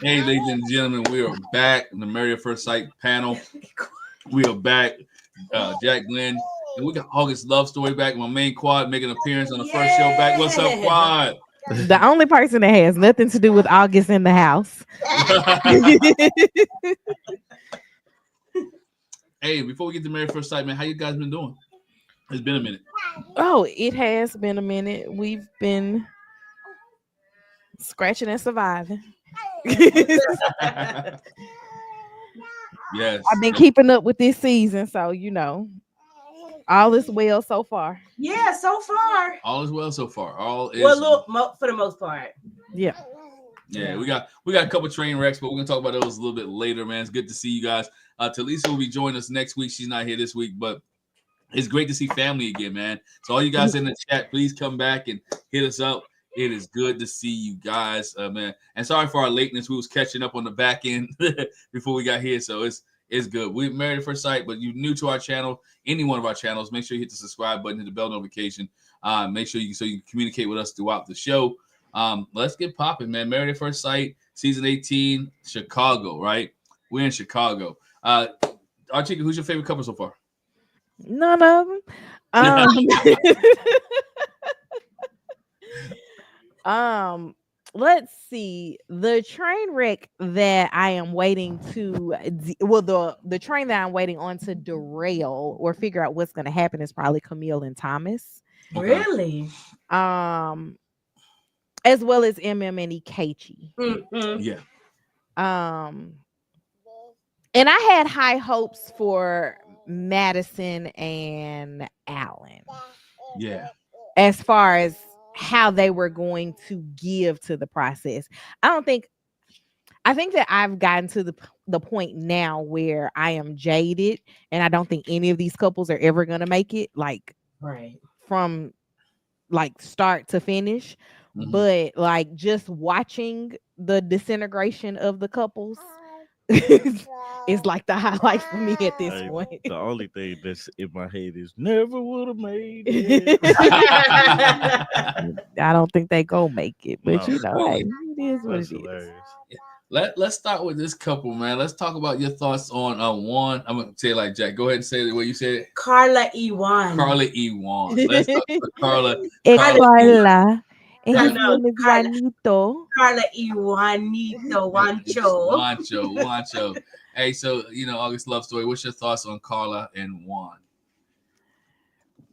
Hey, ladies and gentlemen, we are back in the Married at First Sight panel. We are back, Jack Glenn, and we got August Love Story back. My main quad making an appearance on the first show back. What's up, quad? The only person that has nothing to do with August in the house. Hey, before we get to Married at First Sight, man, how you guys been doing? It's been a minute. Oh, it has been a minute. We've been scratching and surviving. I've Yes. been keeping up with this season, so all is well so far. Yeah, so far. All is well so far. All is For the most part. Yeah. Yeah, we got a couple train wrecks, but we're gonna talk about those a little bit later, man. It's good to see you guys. Talisa will be joining us next week. She's not here this week, but it's great to see family again, man. So all you guys in the chat, please come back and hit us up. It is good to see you guys, man. And sorry for our lateness. We was catching up on the back end before we got here, so it's good. We're Married at First Sight, but you're new to our channel, any one of our channels, make sure you hit the subscribe button, hit the bell notification. Make sure you can communicate with us throughout the show. Let's get popping, man. Married at First Sight, season 18, Chicago, right? We're in Chicago. Artieka, who's your favorite couple so far? None of them. Let's see. The train wreck that I am waiting to, the train that I'm waiting on to derail or figure out what's going to happen is probably Camille and Thomas. Really? As well as MM and Ikechi. Mm-hmm. Yeah. And I had high hopes for Madison and Allen. Yeah. As far as how they were going to give to the process. I think that I've gotten to the point now where I am jaded and I don't think any of these couples are ever going to make it from start to finish. Mm-hmm. But just watching the disintegration of the couples is like the highlight for me at this point. The only thing that's in my head is never would have made it. I don't think they go make it, but No. hey, it is what That's it is. hilarious. Let's start with this couple, man. Let's talk about your thoughts on one. I'm gonna say it like Jack. Go ahead and say it the way you said it. Carla Ewan. Carla Ewan. Let's talk about Carla. Carla. And his Carla. name is Juanito. Carla Juanito Wancho. Hey, so August Love Story. What's your thoughts on Carla and Juan?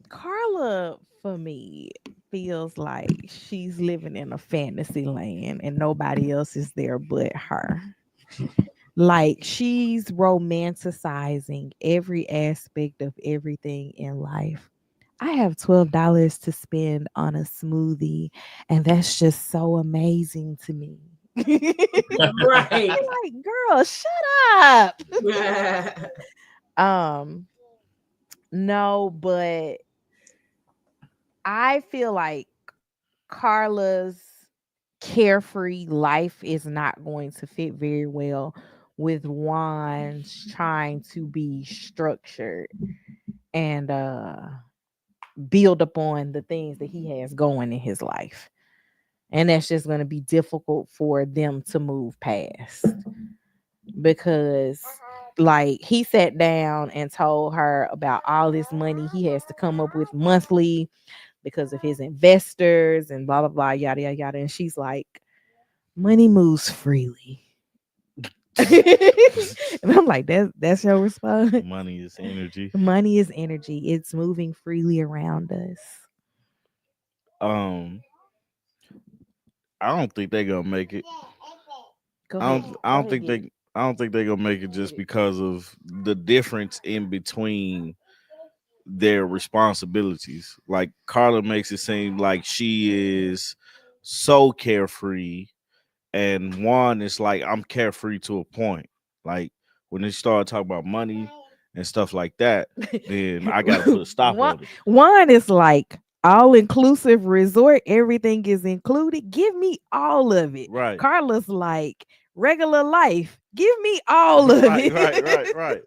Carla, for me, feels like she's living in a fantasy land and nobody else is there but her. Like she's romanticizing every aspect of everything in life. I have $12 to spend on a smoothie, and that's just so amazing to me. Right. Like, girl, shut up. No, but I feel like Carla's carefree life is not going to fit very well with Juan's trying to be structured and build upon the things that he has going in his life. And that's just going to be difficult for them to move past because he sat down and told her about all this money he has to come up with monthly because of his investors and blah, blah, blah, yada, yada, yada. And she's like, money moves freely. And I'm like, that's your response. Money is energy. Money is energy. It's moving freely around us. I don't think they're gonna make it. I don't think they're gonna make it just because of the difference in between their responsibilities. Like Carla makes it seem like she is so carefree, and Juan is like, I'm carefree to a point. Like when they start talking about money and stuff like that, then I gotta put a stop on it. Juan is like all-inclusive resort, everything is included. Give me all of it. Right. Carla's like regular life. Give me all of it. Right.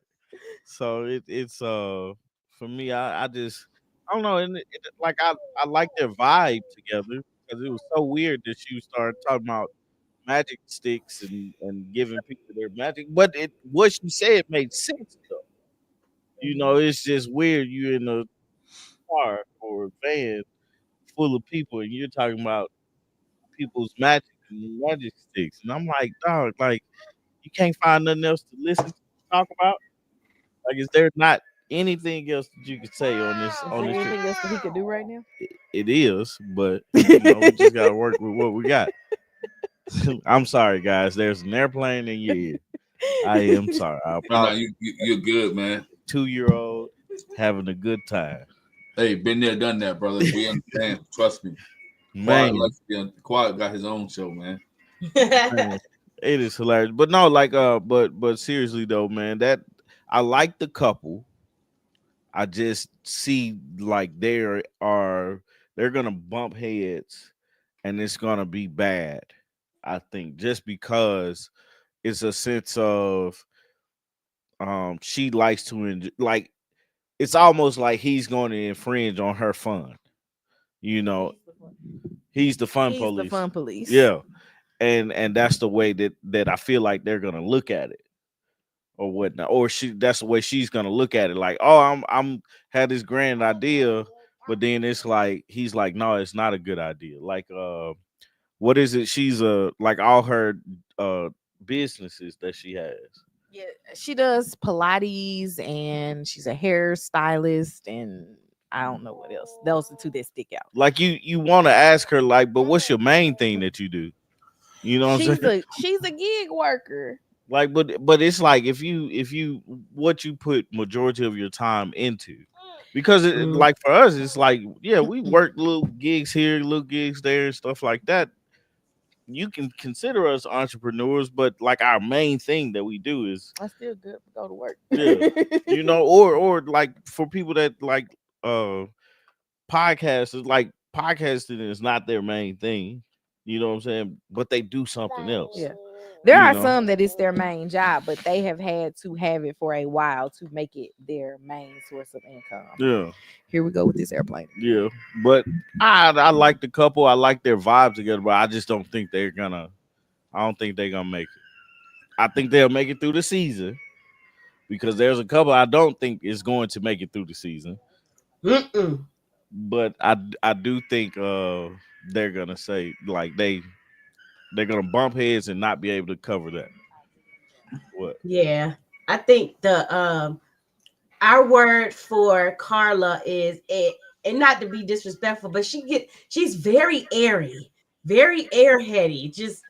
So it's for me, I just I don't know, and like I like their vibe together because it was so weird that she started talking about magic sticks and giving people their magic. But what she said made sense though. It's just weird. You in a car or a van full of people, and you're talking about people's magic and magic sticks, and I'm like, dog, like you can't find nothing else to listen to talk about. Like, is there not anything else that you could say on this? Is On there this trip? anything else that he could do right now? It is, but we just gotta work with what we got. I'm sorry, guys. There's an airplane in your ear. I am sorry. I No, apologize. you're good, man. 2-year-old having a good time. Hey, been there, done that, brother. We understand. Trust me. Man, Quiet got his own show, man. man, it is hilarious. But no, like but seriously though, man, that I like the couple. I just see like they're gonna bump heads and it's gonna be bad. I think just because it's a sense of she likes to enjoy, like it's almost like he's going to infringe on her fun. He's the fun He's police. the fun police. Yeah. And that's the way that I feel like they're gonna look at it or whatnot. Or that's the way she's gonna look at it. Like, oh, I'm had this grand idea, but then it's like he's like, no, it's not a good idea. Like what is it? She's like all her businesses that she has. Yeah, she does Pilates and she's a hairstylist and I don't know what else. Those are two that stick out. Like you want to ask her, like, but what's your main thing that you do? You know what I'm saying? She's a gig worker. Like, but it's like if you what you put majority of your time into, because like for us, it's like, yeah, we work little gigs here, little gigs there, and stuff like that. You can consider us entrepreneurs, but like our main thing that we do is I still good to go to work. Yeah, or like for people that like podcasters, like podcasting is not their main thing. You know what I'm saying? But they do something else. Yeah. There are some that it's their main job, but they have had to have it for a while to make it their main source of income. Yeah. Here we go with this airplane. Yeah. But I like the couple. I like their vibes together, but I just don't think they're gonna make it. I think they'll make it through the season because there's a couple I don't think is going to make it through the season. But I do think they're gonna say like they're gonna bump heads and not be able to cover that. What? Yeah, I think the our word for Carla is it, and not to be disrespectful, but she's very airy, very airheady, just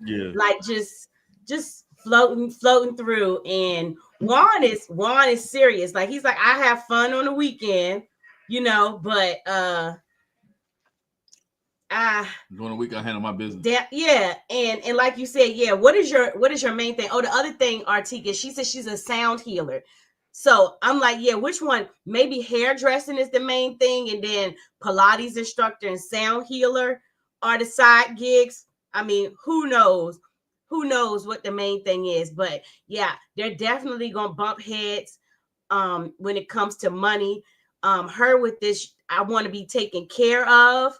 floating through. And Juan is serious. Like he's like, I have fun on the weekend, but during the week I handle my business. And like you said, what is your main thing? Oh, the other thing, Artieka, she said she's a sound healer. So I'm like, which one? Maybe hairdressing is the main thing, and then Pilates instructor and sound healer are the side gigs. I mean, who knows? Who knows what the main thing is? But yeah, they're definitely gonna bump heads when it comes to money. Her with this, I want to be taken care of.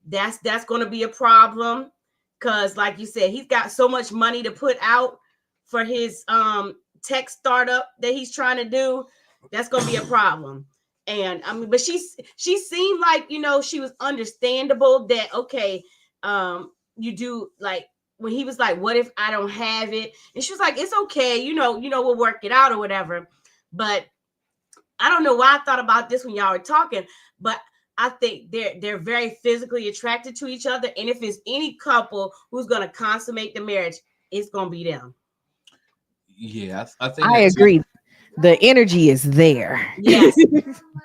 That's going to be a problem because, like you said, he's got so much money to put out for his tech startup that he's trying to do. That's going to be a problem. And I mean, but she seemed like, she was understandable that, okay, you do, like when he was like, what if I don't have it? And she was like, it's okay, we'll work it out or whatever. But I don't know why I thought about this when y'all were talking, but I think they're very physically attracted to each other. And if it's any couple who's going to consummate the marriage, it's going to be them. Yeah, I think I agree. The energy is there. Yes.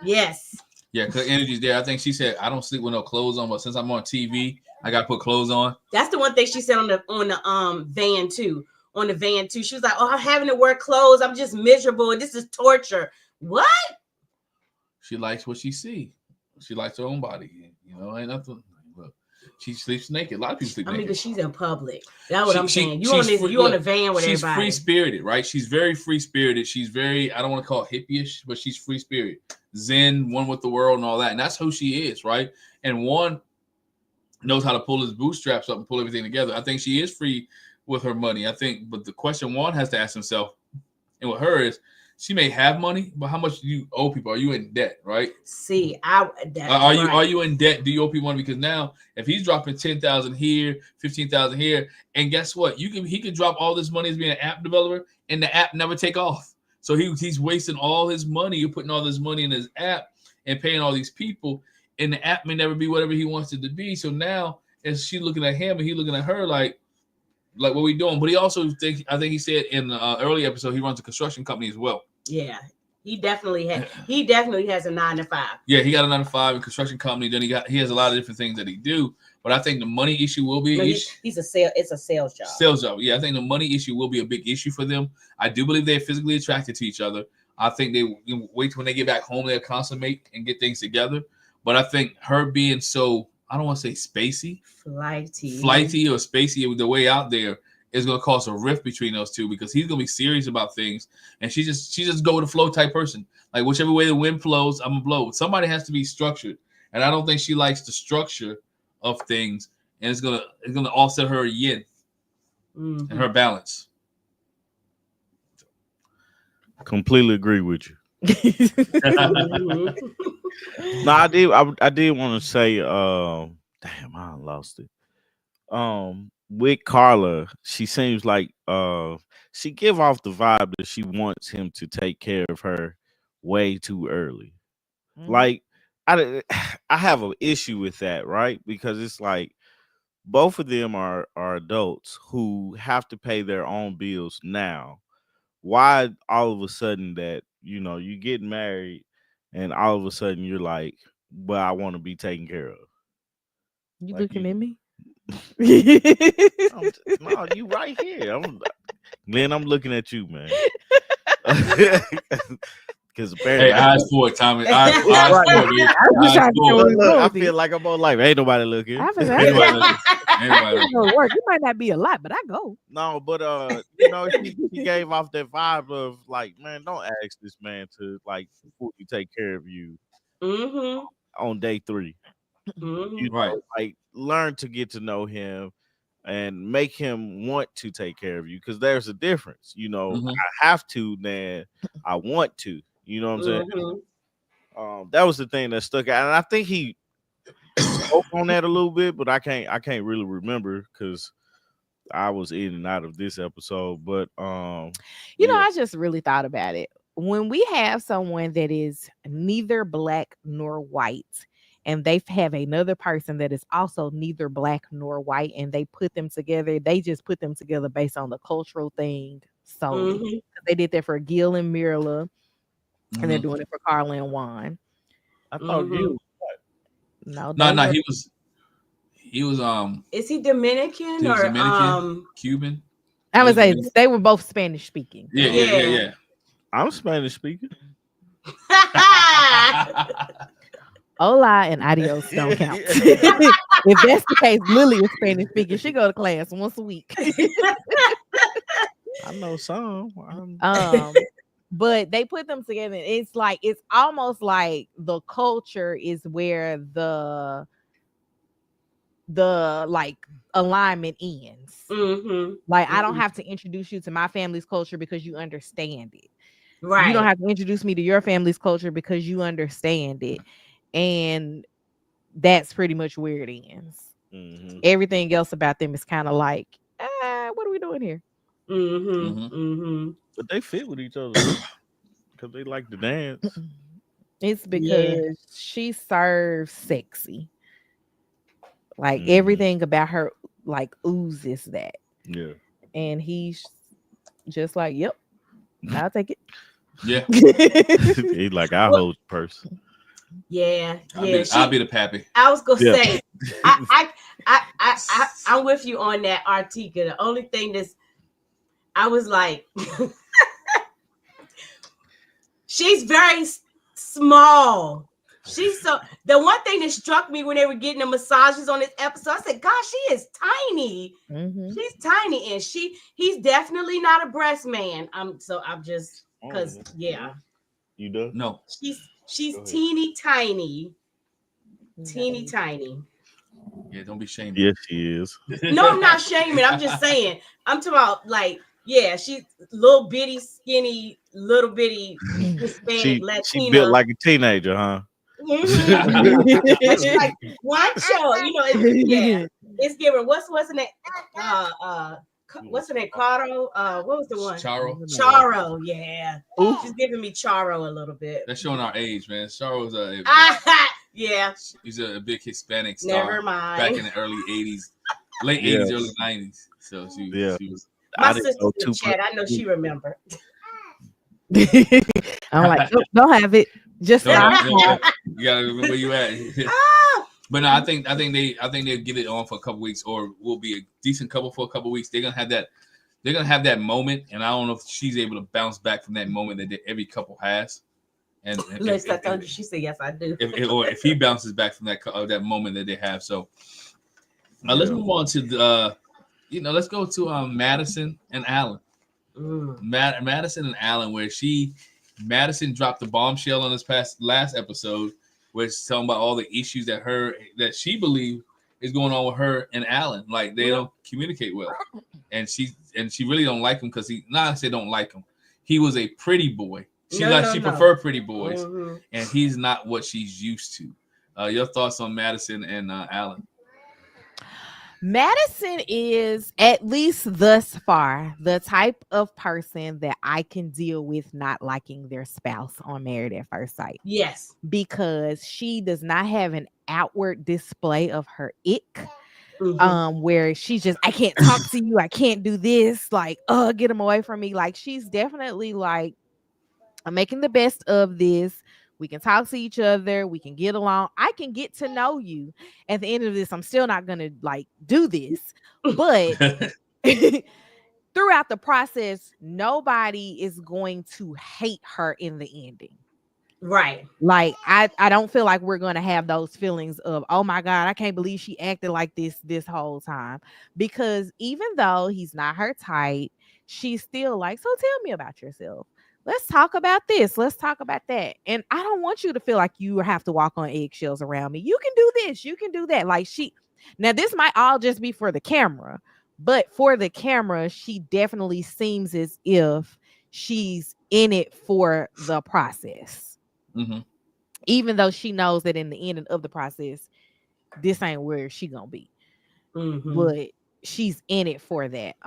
Yes. Yeah, because energy's there. I think she said, I don't sleep with no clothes on, but since I'm on TV, I got to put clothes on. That's the one thing she said on the van too. On the van too. She was like, oh, I'm having to wear clothes. I'm just miserable. This is torture. What? She likes what she see. She likes her own body. Ain't nothing. Look, she sleeps naked. A lot of people sleep naked. I mean, because she's in public. That's what I'm saying. You on the van with she's everybody. Free spirited, right? She's very free spirited. She's very, I don't want to call it hippie-ish, but she's free spirited. Zen, one with the world and all that. And that's who she is, right? And one, knows how to pull his bootstraps up and pull everything together. I think she is free with her money. I think, but the question Juan has to ask himself, and with her is, she may have money, but how much do you owe people? Are you in debt, right? See, are you in debt? Do you owe people money? Because now, if he's dropping 10,000 here, 15,000 here, and guess what? He can drop all this money as being an app developer, and the app never take off. So he's wasting all his money. You're putting all this money in his app and paying all these people, and the app may never be whatever he wants it to be. So now, as she looking at him and he looking at her like what we doing? But he also I think he said in the early episode he runs a construction company as well. Yeah, he definitely has a 9 to 5. Yeah, he got a 9 to 5 in construction company. Then he has a lot of different things that he do. But I think the money issue will be he's a sale. It's a sales job. Sales job. Yeah, I think the money issue will be a big issue for them. I do believe they're physically attracted to each other. I think they wait when they get back home, they'll consummate and get things together. But I think her being so, I don't want to say spacey, flighty or spacey, the way out there is going to cause a rift between those two because he's going to be serious about things, and she just go with the flow type person. Like whichever way the wind flows, I'm gonna blow. Somebody has to be structured, and I don't think she likes the structure of things, and it's gonna offset her yin and her balance. Completely agree with you. No, I did want to say, damn, I lost it. With Carla, she seems like she give off the vibe that she wants him to take care of her way too early. Like I have an issue with that, right? Because it's like both of them are adults who have to pay their own bills now. Why all of a sudden that you get married and all of a sudden you're like, well, I want to be taken care of. You like looking at me? No, you right here. Glenn, I'm looking at you, man. Because apparently, eyes for it, Tommy. Eyes for it. I feel like I'm on live. Ain't nobody looking. Anybody work. You might not be a lot, but I go. No, but she gave off that vibe of like, man, don't ask this man to like fully take care of you on day 3. Right. Like learn to get to know him and make him want to take care of you, because there's a difference. I have to, then I want to. You know what I'm saying? That was the thing that stuck out, and I think he spoke on that a little bit, but I can't really remember because I was in and out of this episode. But I just really thought about it. When we have someone that is neither black nor white, and they have another person that is also neither black nor white, and they put them together, they just put them together based on the cultural thing. So they did that for Gil and Mirla. And they're doing it for Carla and Juan. I thought you. No, he was Is he Dominican or Dominican, Cuban? I would say they were both Spanish speaking. Yeah. I'm Spanish speaking. Hola and adios don't count. If that's the case, Lily is Spanish speaking. She go to class once a week. I know some. But they put them together. It's almost like the culture is where the like alignment ends. Like I don't have to introduce you to my family's culture because you understand it. Right. You don't have to introduce me to your family's culture because you understand it. And that's pretty much where it ends. Everything else about them is kind of like, what are we doing here? But they fit with each other because they like to dance. It's because she serves sexy. Like everything about her like oozes that. Yeah. And he's just like, yep, I'll take it. Yeah. He's like, I hold the purse. Yeah. I'll be the pappy. I was gonna say, I'm with you on that, Artieka. The only thing I was like, she's very small. The one thing that struck me when they were getting the massages on this episode, I said, gosh, she is tiny. She's tiny, and he's definitely not a breast man. I'm just because You do? No. She's teeny tiny. Teeny tiny. Yeah, don't be shaming. Yes, she is. No, I'm not shaming. I'm just saying. I'm talking about like, yeah, she's little bitty, skinny, little bitty Hispanic she built Latina. like a teenager, huh? But she's like, Guancho, it's giving. What's the name? What's the name? Caro. What was the one? Charo. Yeah. Ooh. She's giving me Charo a little bit. That's showing our age, man. Charo's yeah. She's a big Hispanic star. Never mind. Back in the early 80s, late 80s, early 90s. So she was. My sister's in the chat. I know she remember. I'm like, don't have it. Just stop. You gotta remember where you at. But no, I think they'll get it on for a couple weeks, or will be a decent couple for a couple weeks. They're gonna have that moment, and I don't know if she's able to bounce back from that moment that every couple has. And she said yes, I do. If he bounces back from that moment that they have, so let's move on to let's go to Madison and Allen. Madison and Allen, where Madison dropped the bombshell on this last episode, where it's talking about all the issues that she believed is going on with her and Allen. Like they don't communicate well, and she really don't like him because I say don't like him. He was a pretty boy. She preferred pretty boys, and he's not what she's used to. Your thoughts on Madison and Allen? Madison is, at least thus far, the type of person that I can deal with not liking their spouse on Married at First Sight. Yes. Because she does not have an outward display of her ick. Where she's just, I can't talk to you, I can't do this, like, get him away from me. Like, she's definitely like, I'm making the best of this. We can talk to each other. We can get along. I can get to know you. At the end of this, I'm still not going to like do this. But throughout the process, nobody is going to hate her in the ending. Right. Like, I don't feel like we're going to have those feelings of, oh my God, I can't believe she acted like this whole time. Because even though he's not her type, she's still like, so tell me about yourself. Let's talk about this. Let's talk about that. And I don't want you to feel like you have to walk on eggshells around me. You can do this. You can do that. Like now this might all just be for the camera, but for the camera, she definitely seems as if she's in it for the process. Mm-hmm. Even though she knows that in the end of the process, this ain't where she gonna be. Mm-hmm. But she's in it for that.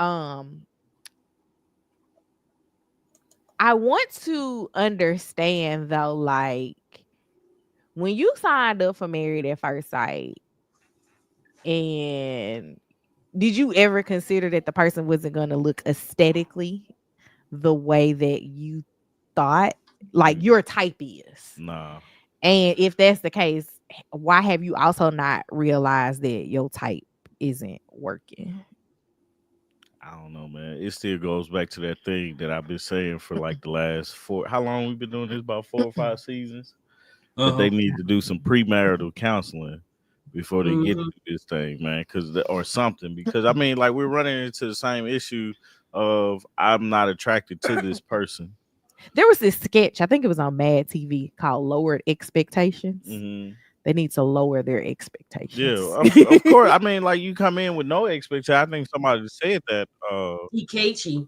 I want to understand though, like when you signed up for Married at First Sight, and did you ever consider that the person wasn't going to look aesthetically the way that you thought, like your type is? Nah. And if that's the case, why have you also not realized that your type isn't working? I don't know, man. It still goes back to that thing that I've been saying for like the last how long we've been doing this? About 4 or 5 seasons. That they need to do some premarital counseling before they get to this thing, man. Or something. Because I mean, like we're running into the same issue of I'm not attracted to this person. There was this sketch, I think it was on Mad TV, called Lowered Expectations. Mm-hmm. They need to lower their expectations. Yeah, of course. I mean, like you come in with no expectation. I think somebody said that. Ikechi.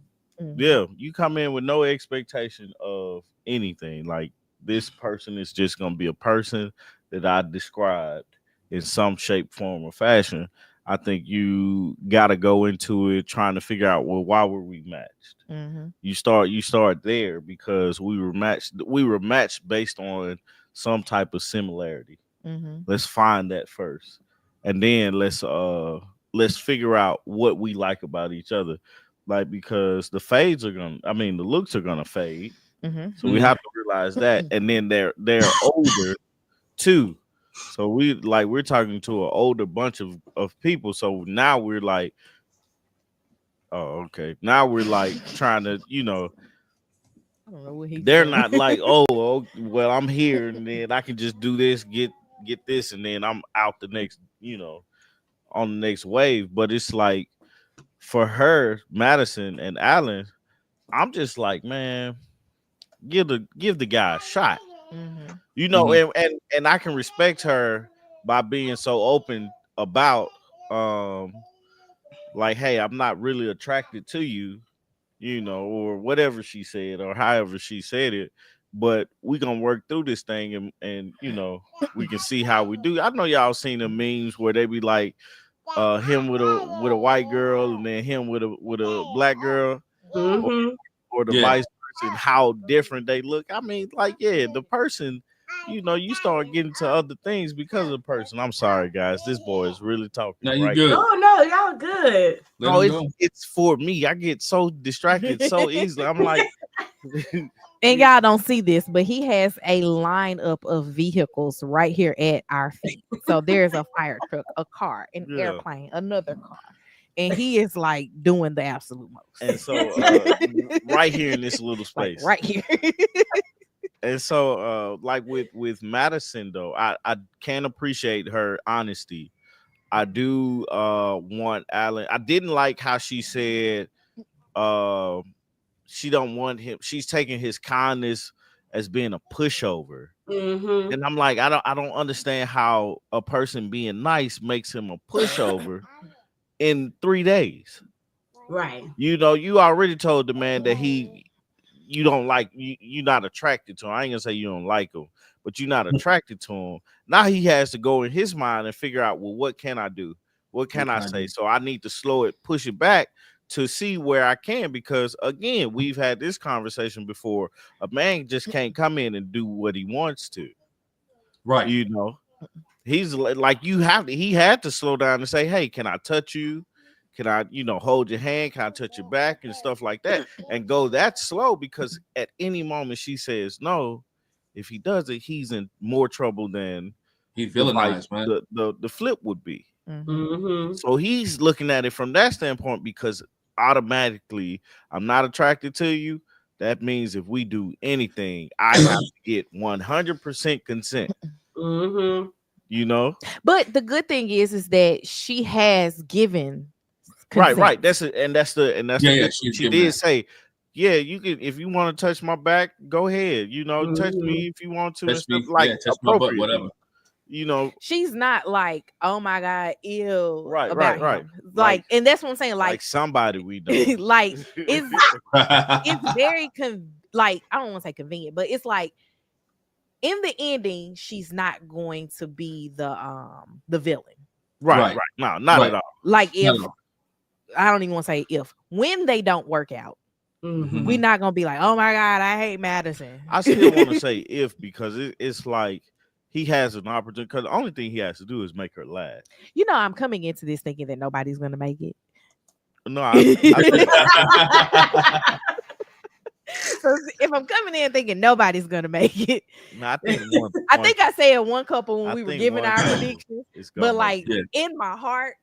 Yeah, you come in with no expectation of anything. Like this person is just gonna be a person that I described in some shape, form, or fashion. I think you got to go into it trying to figure out, well, why were we matched? Mm-hmm. You start there because we were matched. We were matched based on some type of similarity. Mm-hmm. Let's find that first, and then let's figure out what we like about each other. Like because the looks are gonna fade. Mm-hmm. So we have to realize that, and then they're older too. So we're talking to an older bunch of people. So now we're like, oh, okay. Now we're like trying to, I don't know what they're not like, oh, well, I'm here and then I can just do this, get this, and then I'm out the next, on the next wave. But it's like for her, Madison and Allen, I'm just like, man, give the guy a shot. Mm-hmm. And I can respect her by being so open about like, hey, I'm not really attracted to you, or whatever she said or however she said it, but we gonna work through this thing and we can see how we do. I know y'all seen the memes where they be like him with a white girl and then him with a black girl, Mm-hmm. or the vice versa, and how different they look. I mean, like, yeah, the person, you start getting to other things because of the person. I'm sorry, guys. This boy is really talking. No, you right good. Oh no, y'all good. No, it's for me. I get so distracted so easily. I'm like, and y'all don't see this, but he has a lineup of vehicles right here at our feet. So there's a fire truck, a car, an airplane, another car. And he is like doing the absolute most. And so right here in this little space. Like right here. And so like with Madison though, I can appreciate her honesty. I do want Alan. I didn't like how she said she don't want him. She's taking his kindness as being a pushover. Mm-hmm. And I'm like, I don't understand how a person being nice makes him a pushover in 3 days. Right. You already told the man that you don't like, you're not attracted to him. I ain't gonna say you don't like him, but you're not attracted to him. Now he has to go in his mind and figure out, well, what can I do? What can I say? So I need to slow it, push it back to see where I can, because again, we've had this conversation before. A man just can't come in and do what he wants to. Right. He's like, he had to slow down and say, hey, can I touch you? Can I, hold your hand? Can I touch your back and stuff like that? And go that slow, because at any moment she says no, if he does it, he's in more trouble than he villainized, man. The flip would be. Mm-hmm. So he's looking at it from that standpoint, because automatically, I'm not attracted to you. That means if we do anything, I have to get 100% consent. Mm-hmm. But the good thing is that she has given consent. Right. That's she did say, yeah, you can, if you want to touch my back, go ahead. Touch me if you want to. Touch me, like touch my butt, whatever. She's not like, oh my God, ew. Right. Him. Like, and that's what I'm saying. Like somebody we know. like it's very I don't want to say convenient, but it's like in the ending, she's not going to be the villain. Right. No, not at all. Like if I don't even want to say if, when they don't work out, we're not gonna be like, oh my God, I hate Madison. I still want to say if, because it's like he has an opportunity, because the only thing he has to do is make her laugh. I'm coming into this thinking that nobody's gonna make it. No, I if I'm coming in thinking nobody's gonna make it, no, I think I said one couple when we were giving our predictions, but like in my heart,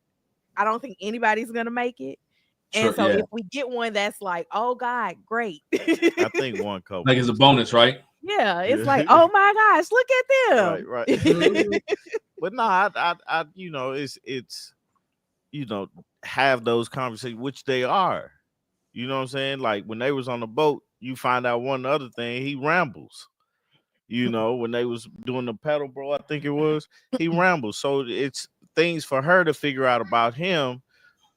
I don't think anybody's gonna make it. And so if we get one that's like, oh God, great. I think one couple like it's a bonus, right? Yeah, it's like, oh my gosh, look at them. Right. But no, I it's have those conversations, which they are. You know what I'm saying? Like when they was on the boat, you find out one other thing, he rambles. When they was doing the pedal, bro, I think it was, he rambles. So it's things for her to figure out about him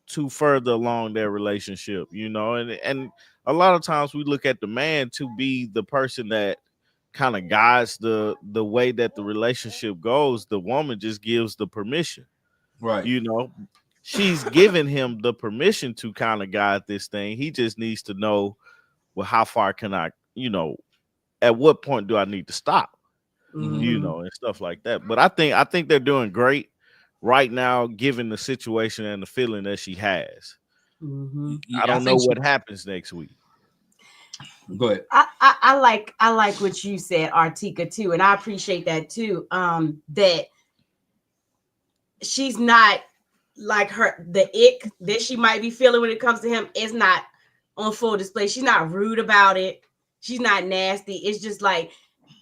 to further along their relationship, and a lot of times we look at the man to be the person that kind of guides the way that the relationship goes. The woman just gives the permission, right? She's giving him the permission to kind of guide this thing. He just needs to know, well, how far can I, at what point do I need to stop, and stuff like that. But I think they're doing great right now, given the situation and the feeling that she has. I don't know what happens next week. Go ahead. I like what you said, Artieka, too, and I appreciate that too. That she's not like the ick that she might be feeling when it comes to him is not on full display. She's not rude about it. She's not nasty. It's just like,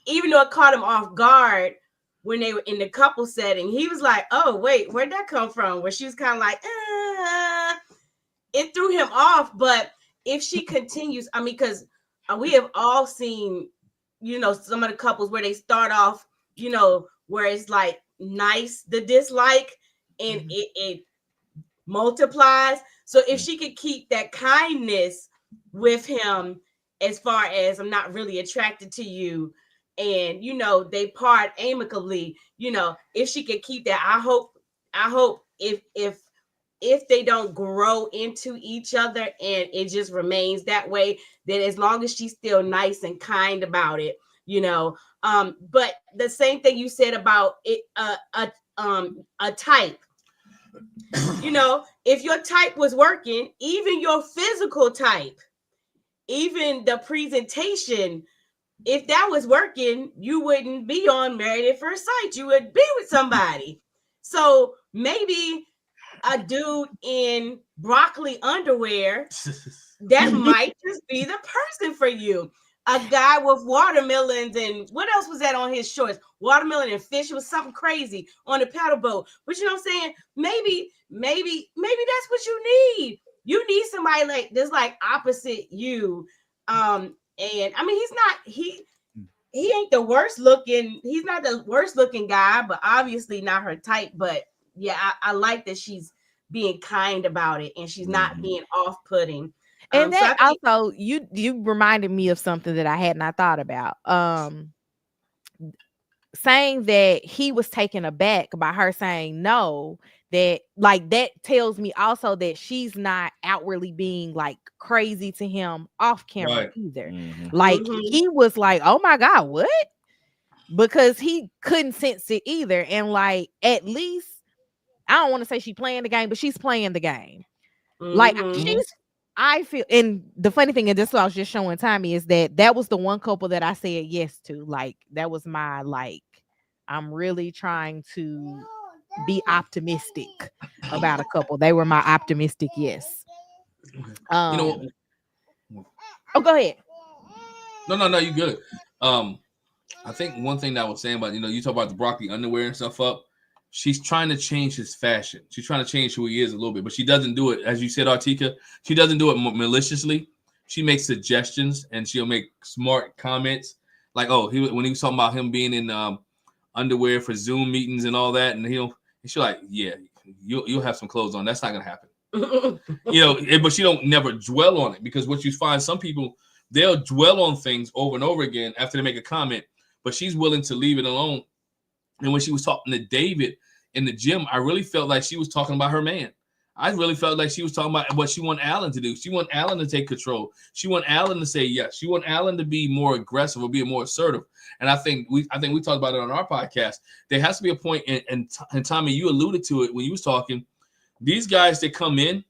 even though it caught him off guard when they were in the couple setting, he was like, oh, wait, where'd that come from? Where she was kind of like, it threw him off. But if she continues, I mean, because we have all seen, some of the couples where they start off, where it's like nice, the dislike, and it multiplies. So if she could keep that kindness with him, as far as I'm not really attracted to you, and they part amicably, if she could keep that, I hope if they don't grow into each other and it just remains that way, then as long as she's still nice and kind about it, but the same thing you said about it, a type, if your type was working, even your physical type, even the presentation, if that was working, you wouldn't be on Married at First Sight. You would be with somebody. So maybe a dude in broccoli underwear, that might just be the person for you. A guy with watermelons and what else was that on his shorts? Watermelon and fish. It was something crazy on the paddle boat. But you know what I'm saying? Maybe that's what you need. You need somebody like this, like opposite you. And I mean, he ain't the worst looking. He's not the worst looking guy, but obviously not her type. But yeah, I like that she's being kind about it and she's not being off-putting. And that also, you reminded me of something that I had not thought about. Saying that he was taken aback by her saying no, that tells me also that she's not outwardly being like crazy to him off camera either. He was like, oh my God, what? Because he couldn't sense it either. And like, at least, I don't want to say she's playing the game, but she's playing the game. Like I feel, and the funny thing, and this I was just showing Tommy, is that was the one couple that I said yes to. Like, that was my, like, I'm really trying to be optimistic about a couple. They were my optimistic yes. Oh, go ahead. No, you good. I think one thing that I was saying about, you talk about the broccoli underwear and stuff up. She's trying to change his fashion. She's trying to change who he is a little bit, but she doesn't do it, as you said, Artieka. She doesn't do it maliciously. She makes suggestions and she'll make smart comments. Like, when he was talking about him being in underwear for Zoom meetings and all that, and she's like, yeah, you'll have some clothes on. That's not gonna happen. But she don't never dwell on it, because what you find, some people, they'll dwell on things over and over again after they make a comment, but she's willing to leave it alone. And when she was talking to David in the gym, I really felt like she was talking about her man. I really felt like she was talking about what she wanted Alan to do. She wanted Alan to take control. She wanted Alan to say yes. She wanted Alan to be more aggressive or be more assertive. And I think we talked about it on our podcast. There has to be a point, and Tommy, you alluded to it when you was talking. These guys that come in,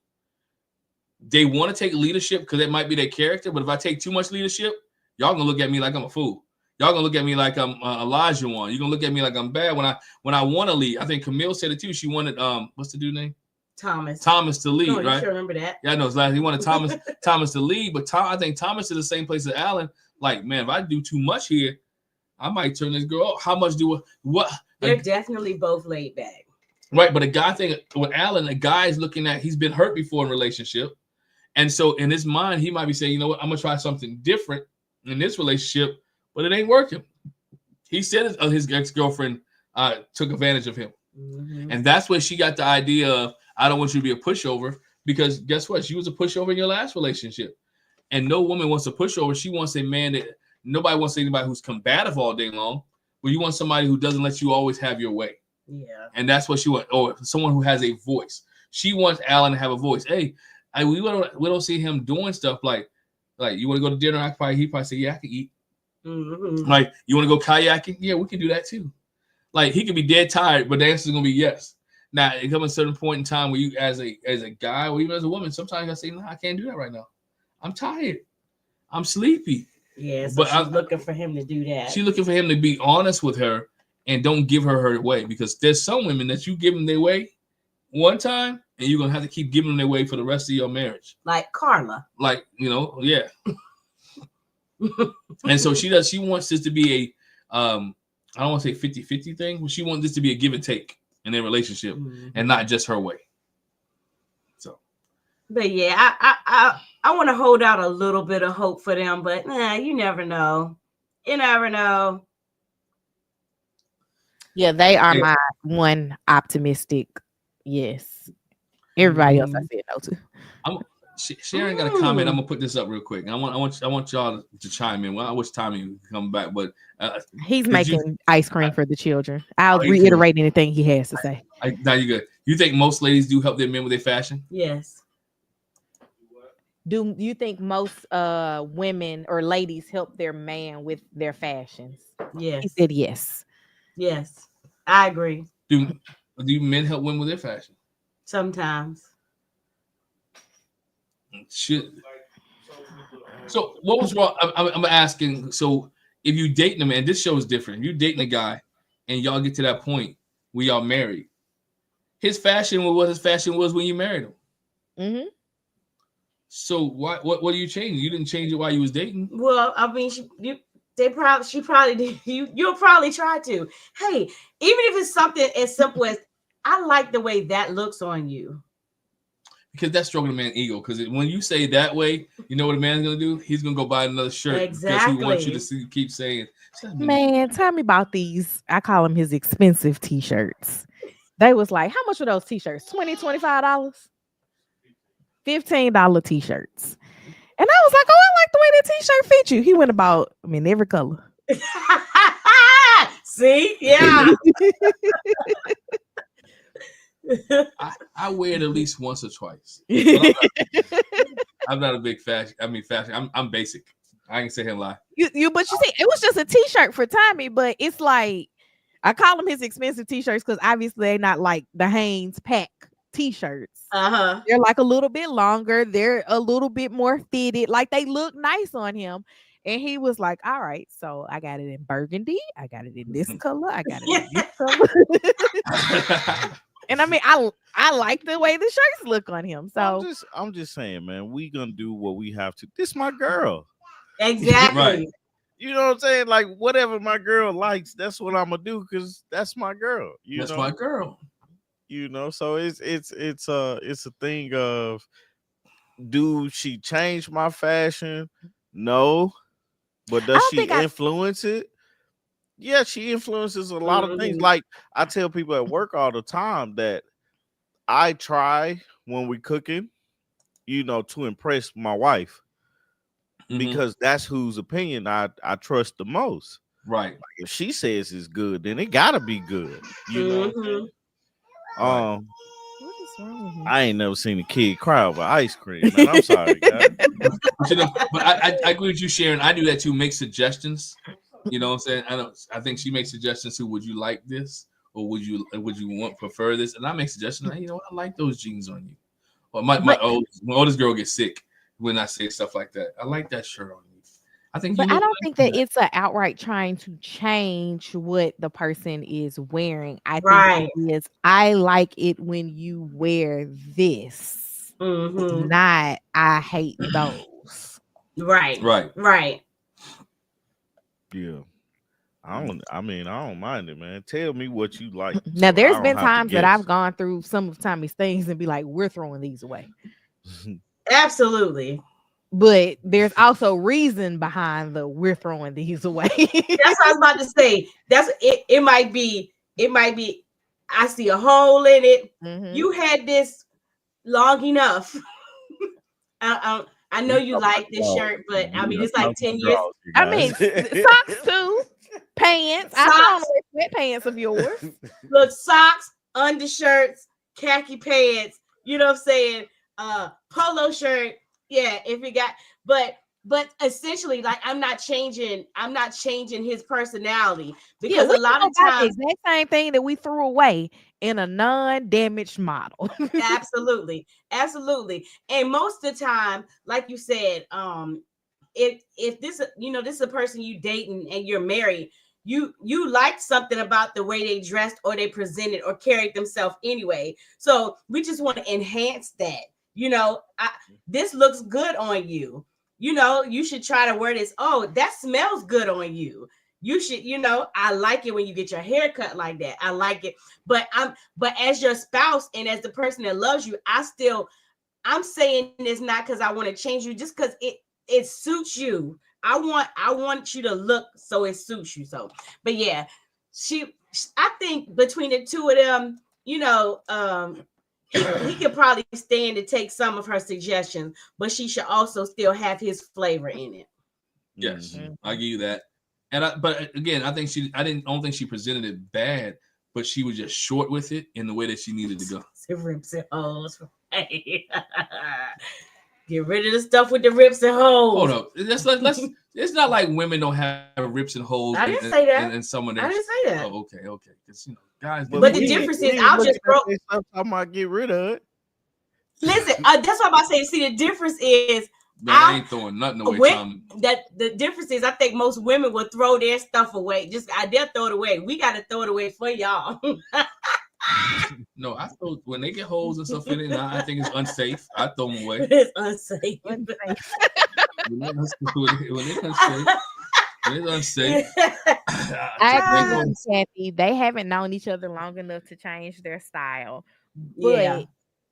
they want to take leadership because it might be their character. But if I take too much leadership, y'all gonna look at me like I'm a fool. Y'all gonna look at me like I'm Elijah one. You're gonna look at me like I'm bad when I want to lead. I think Camille said it too. She wanted what's the dude name? Thomas to lead, right? You should remember that. Yeah, I know. He wanted Thomas to lead, but I think Thomas is the same place as Alan. Like, man, if I do too much here, I might turn this girl off. How much what? They're definitely both laid back, right? But a guy thing with Alan, a guy is looking at, he's been hurt before in a relationship, and so in his mind, he might be saying, you know what, I'm gonna try something different in this relationship. But it ain't working. He said his ex-girlfriend took advantage of him. And that's where she got the idea of, I don't want you to be a pushover, because guess what? She was a pushover in your last relationship. And no woman wants a pushover. She wants a man that, nobody wants anybody who's combative all day long, but you want somebody who doesn't let you always have your way. Yeah. And that's what she wants, or someone who has a voice. She wants Alan to have a voice. Hey, we don't see him doing stuff like you want to go to dinner? He probably say, yeah, I can eat. Like, you want to go kayaking? Yeah, we can do that too. Like, he could be dead tired, but the answer is gonna be yes. Now, it comes a certain point in time where you, as a guy or even as a woman, sometimes I say, no, I can't do that right now. I'm tired. I'm sleepy. Yeah, so but she's looking for him to do that. She's looking for him to be honest with her and don't give her way, because there's some women that you give them their way one time and you're gonna have to keep giving them their way for the rest of your marriage. Like Carla. Like, yeah. And so she wants this to be a I don't want to say 50-50 thing, but she wants this to be a give and take in their relationship and not just her way. So, but yeah, I want to hold out a little bit of hope for them, but you never know. You never know. Yeah, they are my one optimistic Yes. Everybody else I said no to. Sharon got a comment. I'm gonna put this up real quick. I want y'all to chime in. Well, I wish Tommy would come back, but he's making ice cream for the children. I'll Oh, reiterate anything he has to say. Now you good. You think most ladies do help their men with their fashion? Yes. Do you think most women or ladies help their man with their fashions? Yes. He said yes. Yes, I agree. Do men help women with their fashion? Sometimes. Shit. So what was wrong? I'm asking. So if you dating a man, this show is different. If you dating a guy, and y'all get to that point where y'all married, his fashion was what his fashion was when you married him. Mm-hmm. So what are you changing? You didn't change it while you was dating. Well, I mean, she probably did. You'll probably try to. Hey, even if it's something as simple as I like the way that looks on you. Because that's stroking a man's ego. Because when you say that way, you know what a man's gonna do? He's gonna go buy another shirt exactly. Because he wants you to keep saying. Man, tell me about these. I call them his expensive t-shirts. They was like, how much are those t-shirts? $20, $25? $15 t-shirts. And I was like, oh, I like the way that t-shirt fit you. He went about, every color. See? Yeah. I wear it at least once or twice. I'm not a big fashion. Fashion. I'm basic. I can sit here and lie. But you see, it was just a t-shirt for Tommy, but it's like I call them his expensive t-shirts because obviously they're not like the Hanes pack t-shirts. They're like a little bit longer. They're a little bit more fitted. Like they look nice on him. And he was like, all right, so I got it in burgundy. I got it in this color. I got it in this color. And I like the way the shirts look on him. So I'm just saying, man, we gonna do what we have to. This my girl. Exactly. Right. You know what I'm saying? Like whatever my girl likes, that's what I'm gonna do because that's my girl. That's my girl. You know, so it's a thing of, do she change my fashion? No. But does she influence it? Yeah, she influences a lot of things. Like I tell people at work all the time that I try when we cooking, to impress my wife because that's whose opinion I trust the most. Right. Like if she says it's good, then it gotta be good. You know what I'm saying? What is wrong with him? I ain't never seen a kid cry over ice cream, man. I'm sorry, guys. But I agree with you, Sharon. I do that too. Make suggestions. You know what I'm saying? I think she makes suggestions to, would you like this, or would you prefer this? And I make suggestions. I like those jeans on you. Or my oldest girl gets sick when I say stuff like that. I like that shirt on you. I think, but I don't think that it's an outright trying to change what the person is wearing. I think it is, I like it when you wear this, not I hate those. Right. Yeah. I don't mind it, man. Tell me what you like. Now, there's been times that I've gone through some of Tommy's things and be like, we're throwing these away. Absolutely. But there's also reason behind the we're throwing these away. That's what I was about to say. That's it. It might be. I see a hole in it. You had this long enough. I know you like this shirt, but it's like 10 years. Socks too, pants. I don't wear sweatpants of yours. Look, socks, undershirts, khaki pants. You know what I'm saying? Polo shirt. Yeah, if you got, but essentially, like I'm not changing his personality because a lot of times the exact same thing that we threw away in a non-damaged model. Absolutely. And most of the time, like you said, if this this is a person you dating and you're married, you like something about the way they dressed or they presented or carried themselves anyway. So we just want to enhance that. This looks good on you. You should try to wear this. Oh, that smells good on you. You should, I like it when you get your hair cut like that. I like it. But as your spouse and as the person that loves you, I'm saying this not because I want to change you, just because it suits you. I want you to look so it suits you. So, but yeah, I think between the two of them, he could probably stand to take some of her suggestions, but she should also still have his flavor in it. Yes, I give you that. But again, I don't think she presented it bad, but she was just short with it in the way that she needed to go. It rips and holes. Get rid of the stuff with the rips and holes. Hold up. Let's it's not like women don't have rips and holes. I didn't say that. And some of them. I didn't say that. Oh, okay. Because guys. But the difference is, I'll just broke. I might get rid of it. Listen, that's what I'm about to say. See, the difference is, man, I ain't throwing nothing away. The difference is, I think most women will throw their stuff away. They'll throw it away. We got to throw it away for y'all. No, I throw when they get holes and stuff in it. I think it's unsafe. I throw them away. It's unsafe. When it's unsafe. I agree with Kathy. They haven't known each other long enough to change their style. But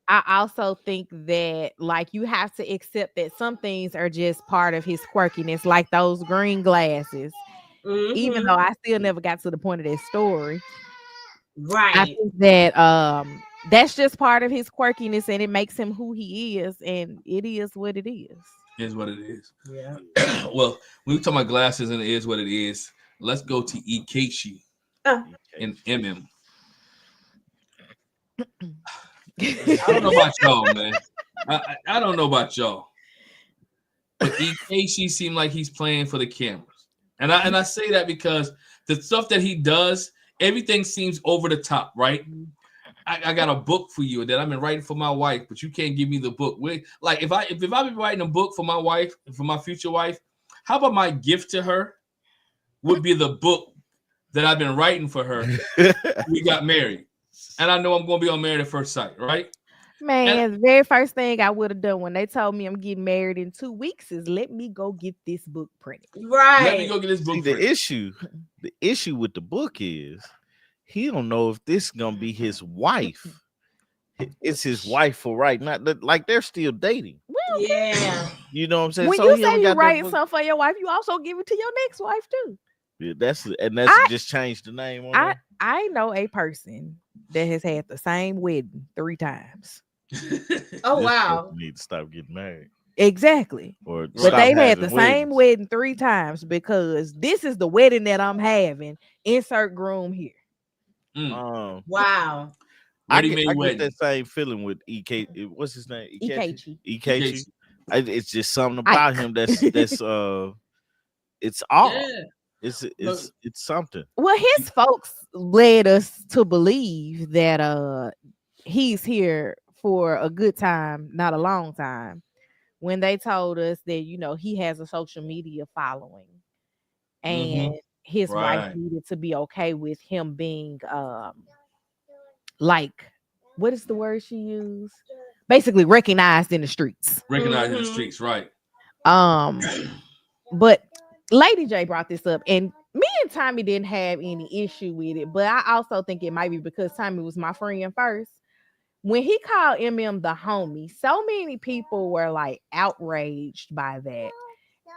I also think that, like, you have to accept that some things are just part of his quirkiness, like those green glasses. Mm-hmm. Even though I still never got to the point of that story. Right. I think that that's just part of his quirkiness, and it makes him who he is, and it is what it is. It is what it is. Yeah. Well, when we talk about glasses and it is what it is, let's go to Ikechi and MM. I don't know about y'all, man. I don't know about y'all, but Ikechi seemed like he's playing for the cameras, and I say that because the stuff that he does, everything seems over the top, right? I got a book for you that I've been writing for my wife, but you can't give me the book. Like if I've been writing a book for my wife, for my future wife, how about my gift to her would be the book that I've been writing for her? We got married, and I know I'm going to be on Married at First Sight, right? Man, the very first thing I would have done when they told me I'm getting married in 2 weeks is let me go get this book printed. Right. Let me go get this book printed. The issue with the book is he don't know if this is gonna be his wife. It's his wife for right now. Like they're still dating. Well, yeah. You know what I'm saying? When you say you write something for your wife, you also give it to your next wife too. Yeah, that's just changed the name on I know a person that has had the same wedding 3 times. Oh wow! Need to stop getting married. Exactly. But they've had the same wedding 3 times because this is the wedding that I'm having. Insert groom here. Wow. I get that same feeling with EK. What's his name? Ikechi. It's just something about him that's it's odd. Yeah. It's something. Well, his folks led us to believe that he's here for a good time, not a long time. When they told us that he has a social media following, and his wife needed to be okay with him being like, what is the word she used? Basically recognized in the streets. Recognized in the streets, right. But Lady J brought this up, and me and Tommy didn't have any issue with it, but I also think it might be because Tommy was my friend first. When he called MM the homie, so many people were like outraged by that.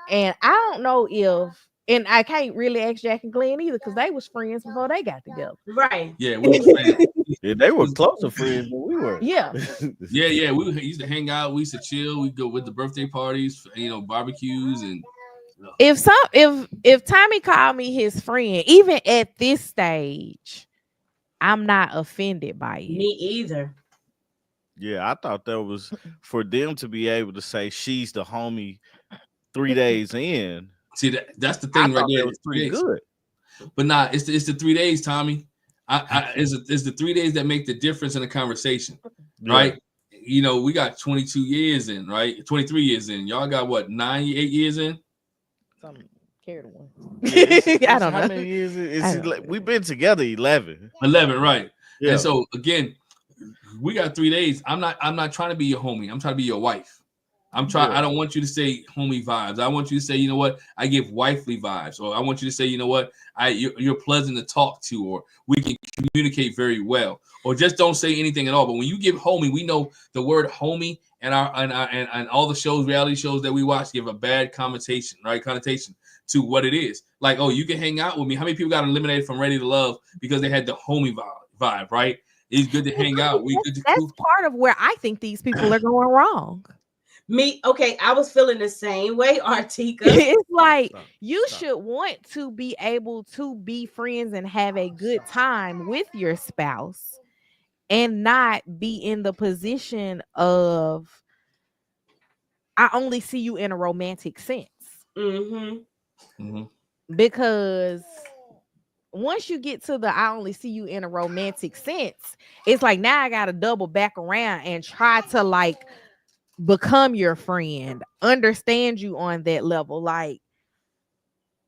And I don't know if, and I can't really ask Jack and Glenn either because they was friends before they got together. Right. Yeah, we were friends. Yeah, they were closer friends than we were. Yeah. Yeah. We used to hang out. We used to chill. We'd go with the birthday parties, barbecues, and if Tommy called me his friend, even at this stage, I'm not offended by it. Me either. Yeah, I thought that was for them to be able to say she's the homie 3 days in. See, that's the thing right there. It was pretty good. But nah, it's the 3 days, Tommy. It's the 3 days that make the difference in the conversation, right? We got 22 years in, right? 23 years in. Y'all got what, 8 years in? Some carried one. I don't know. How many years is it? We've been together 11. 11, right. Yeah. And so again, we got 3 days. I'm not trying to be your homie. I'm trying to be your wife. I don't want you to say homie vibes. I want you to say, you know what, I give wifely vibes. Or I want you to say, you know what, you're pleasant to talk to, or we can communicate very well. Or just don't say anything at all. But when you give homie, we know the word homie and all the shows, reality shows that we watch give a bad connotation to what it is. Like, oh, you can hang out with me. How many people got eliminated from Ready to Love because they had the homie vibe, right? It's good to hang out. That's part of where I think these people are going wrong. Okay, I was feeling the same way, Artieka. It's like you should want to be able to be friends and have a good time with your spouse and not be in the position of I only see you in a romantic sense. Because once you get to the I only see you in a romantic sense, it's like now I gotta double back around and try to like become your friend, understand you on that level. Like,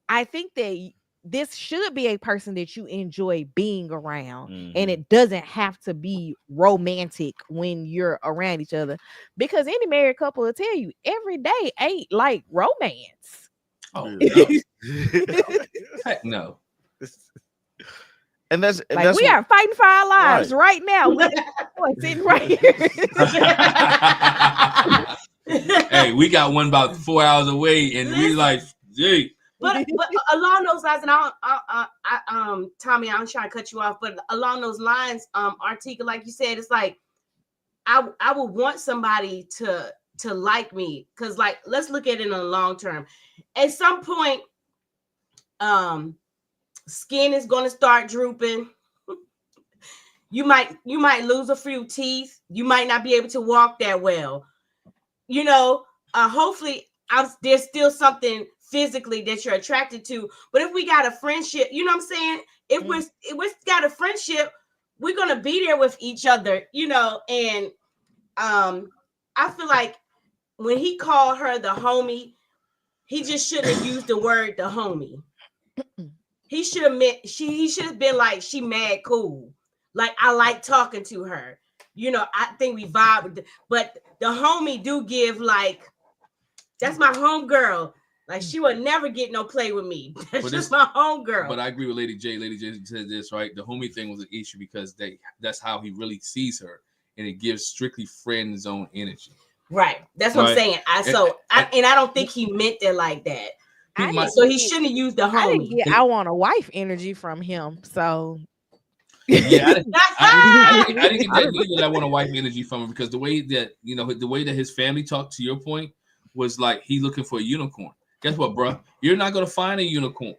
I think that this should be a person that you enjoy being around, and it doesn't have to be romantic when you're around each other, because any married couple will tell you every day ain't like romance. Oh no. Heck no. And that's we are fighting for our lives right now. We're sitting right here. Hey, we got one about 4 hours away, and we like, gee. But along those lines, and Tommy, I'm trying to cut you off, but along those lines, Artieka, like you said, it's like I would want somebody to like me, because like let's look at it in the long term. At some point, skin is going to start drooping. You might lose a few teeth. You might not be able to walk that well. Hopefully there's still something physically that you're attracted to. But if we got a friendship, you know what I'm saying? If we got a friendship, we're going to be there with each other, and I feel like when he called her the homie, he just shouldn't have used the word the homie. He should have meant he should have been like, she mad cool. Like, I like talking to her. I think we vibe with but the homie do give like, that's my homegirl. Like, she would never get no play with me. That's just my homegirl. But I agree with Lady J. Lady J said this, right? The homie thing was an issue because that's how he really sees her. And it gives strictly friend zone energy. Right. That's what I'm saying. I don't think he meant it like that. So he shouldn't have used the homie. I want a wife energy from him. So yeah, I didn't get that either. I want a wife energy from him because the way that his family talked, to your point, was like he looking for a unicorn. Guess what, bro? You're not gonna find a unicorn.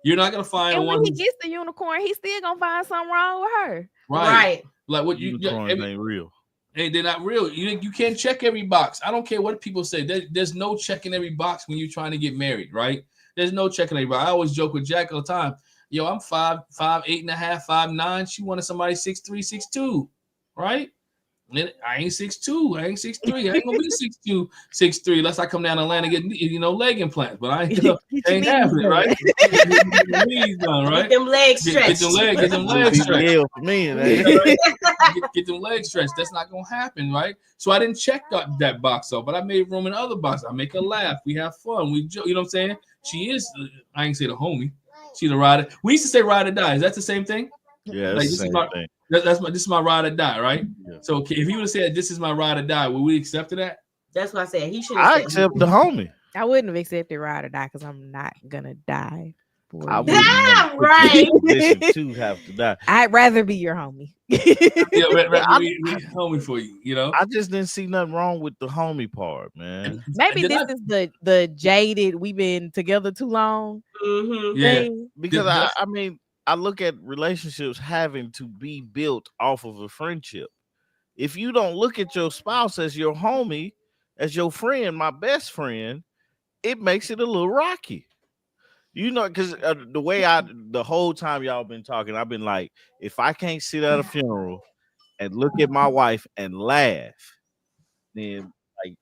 You're not gonna find and one. When he gets the unicorn, he's still gonna find something wrong with her. Right. Like what unicorns ain't real. Hey, they're not real. You can't check every box. I don't care what people say. There's no checking every box when you're trying to get married, right? There's no checking every box. I always joke with Jack all the time. Yo, I'm 5'8.5", 5'9". She wanted somebody 6'3", 6'2", right? And I ain't 6'2", I ain't 6'3", I ain't gonna be 6'2", 6'3", unless I come down Atlanta and get leg implants. But I ain't happening, right? Get them legs stretched. Get them legs stretched. Yeah, for me, get them legs stretched. That's not gonna happen, right? So I didn't check that box off, but I made room in other boxes. I make her laugh. We have fun. We joke. You know what I'm saying? She is. I ain't say the homie. She's a ride. We used to say ride or die. Is that the same thing? Yeah, like, the same thing. This is my ride or die, right? Yeah. So if he would have said this is my ride or die, would we accept that? That's what I said. He should. I accept the homie. I wouldn't have accepted ride or die because I'm not gonna die. Right. To have to die. I'd rather be your homie. Yeah, rather be homie for you. You know. I just didn't see nothing wrong with the homie part, man. Maybe this is the jaded. We've been together too long. Mm-hmm. Yeah. Because I mean, I look at relationships having to be built off of a friendship. If you don't look at your spouse as your homie, as your friend, my best friend, it makes it a little rocky. Because the whole time y'all been talking, I've been like, if I can't sit at a funeral and look at my wife and laugh, then like,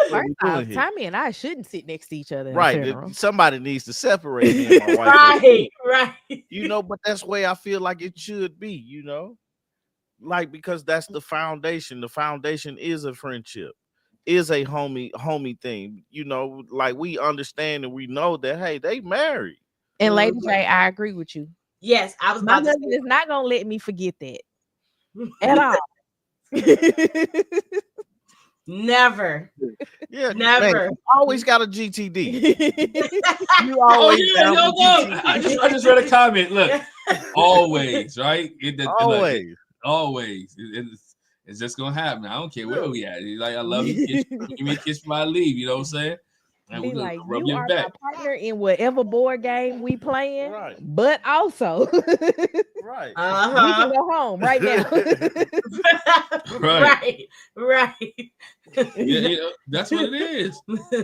first off, Tommy and I shouldn't sit next to each other. Right. Somebody needs to separate me and my wife. Right. But that's the way I feel like it should be, like, because that's the foundation. The foundation is a friendship. Is a homie thing, like we understand and we know that, hey, they married. And Lady J, I agree with you. Yes, I was. My husband is not gonna let me forget that at all. Never. Yeah, never. Man, always got a GTD. You always. I just read a comment. Look, always, right? Always. Always. It's just gonna happen. I don't care where we at. He's like, I love you. Kiss, give me a kiss before I leave. You know what I'm saying? And Be we're gonna like, rub you your are back. my partner in whatever board game we playing, Right. but also Right. we can go home right now. Right. Yeah, that's what it is.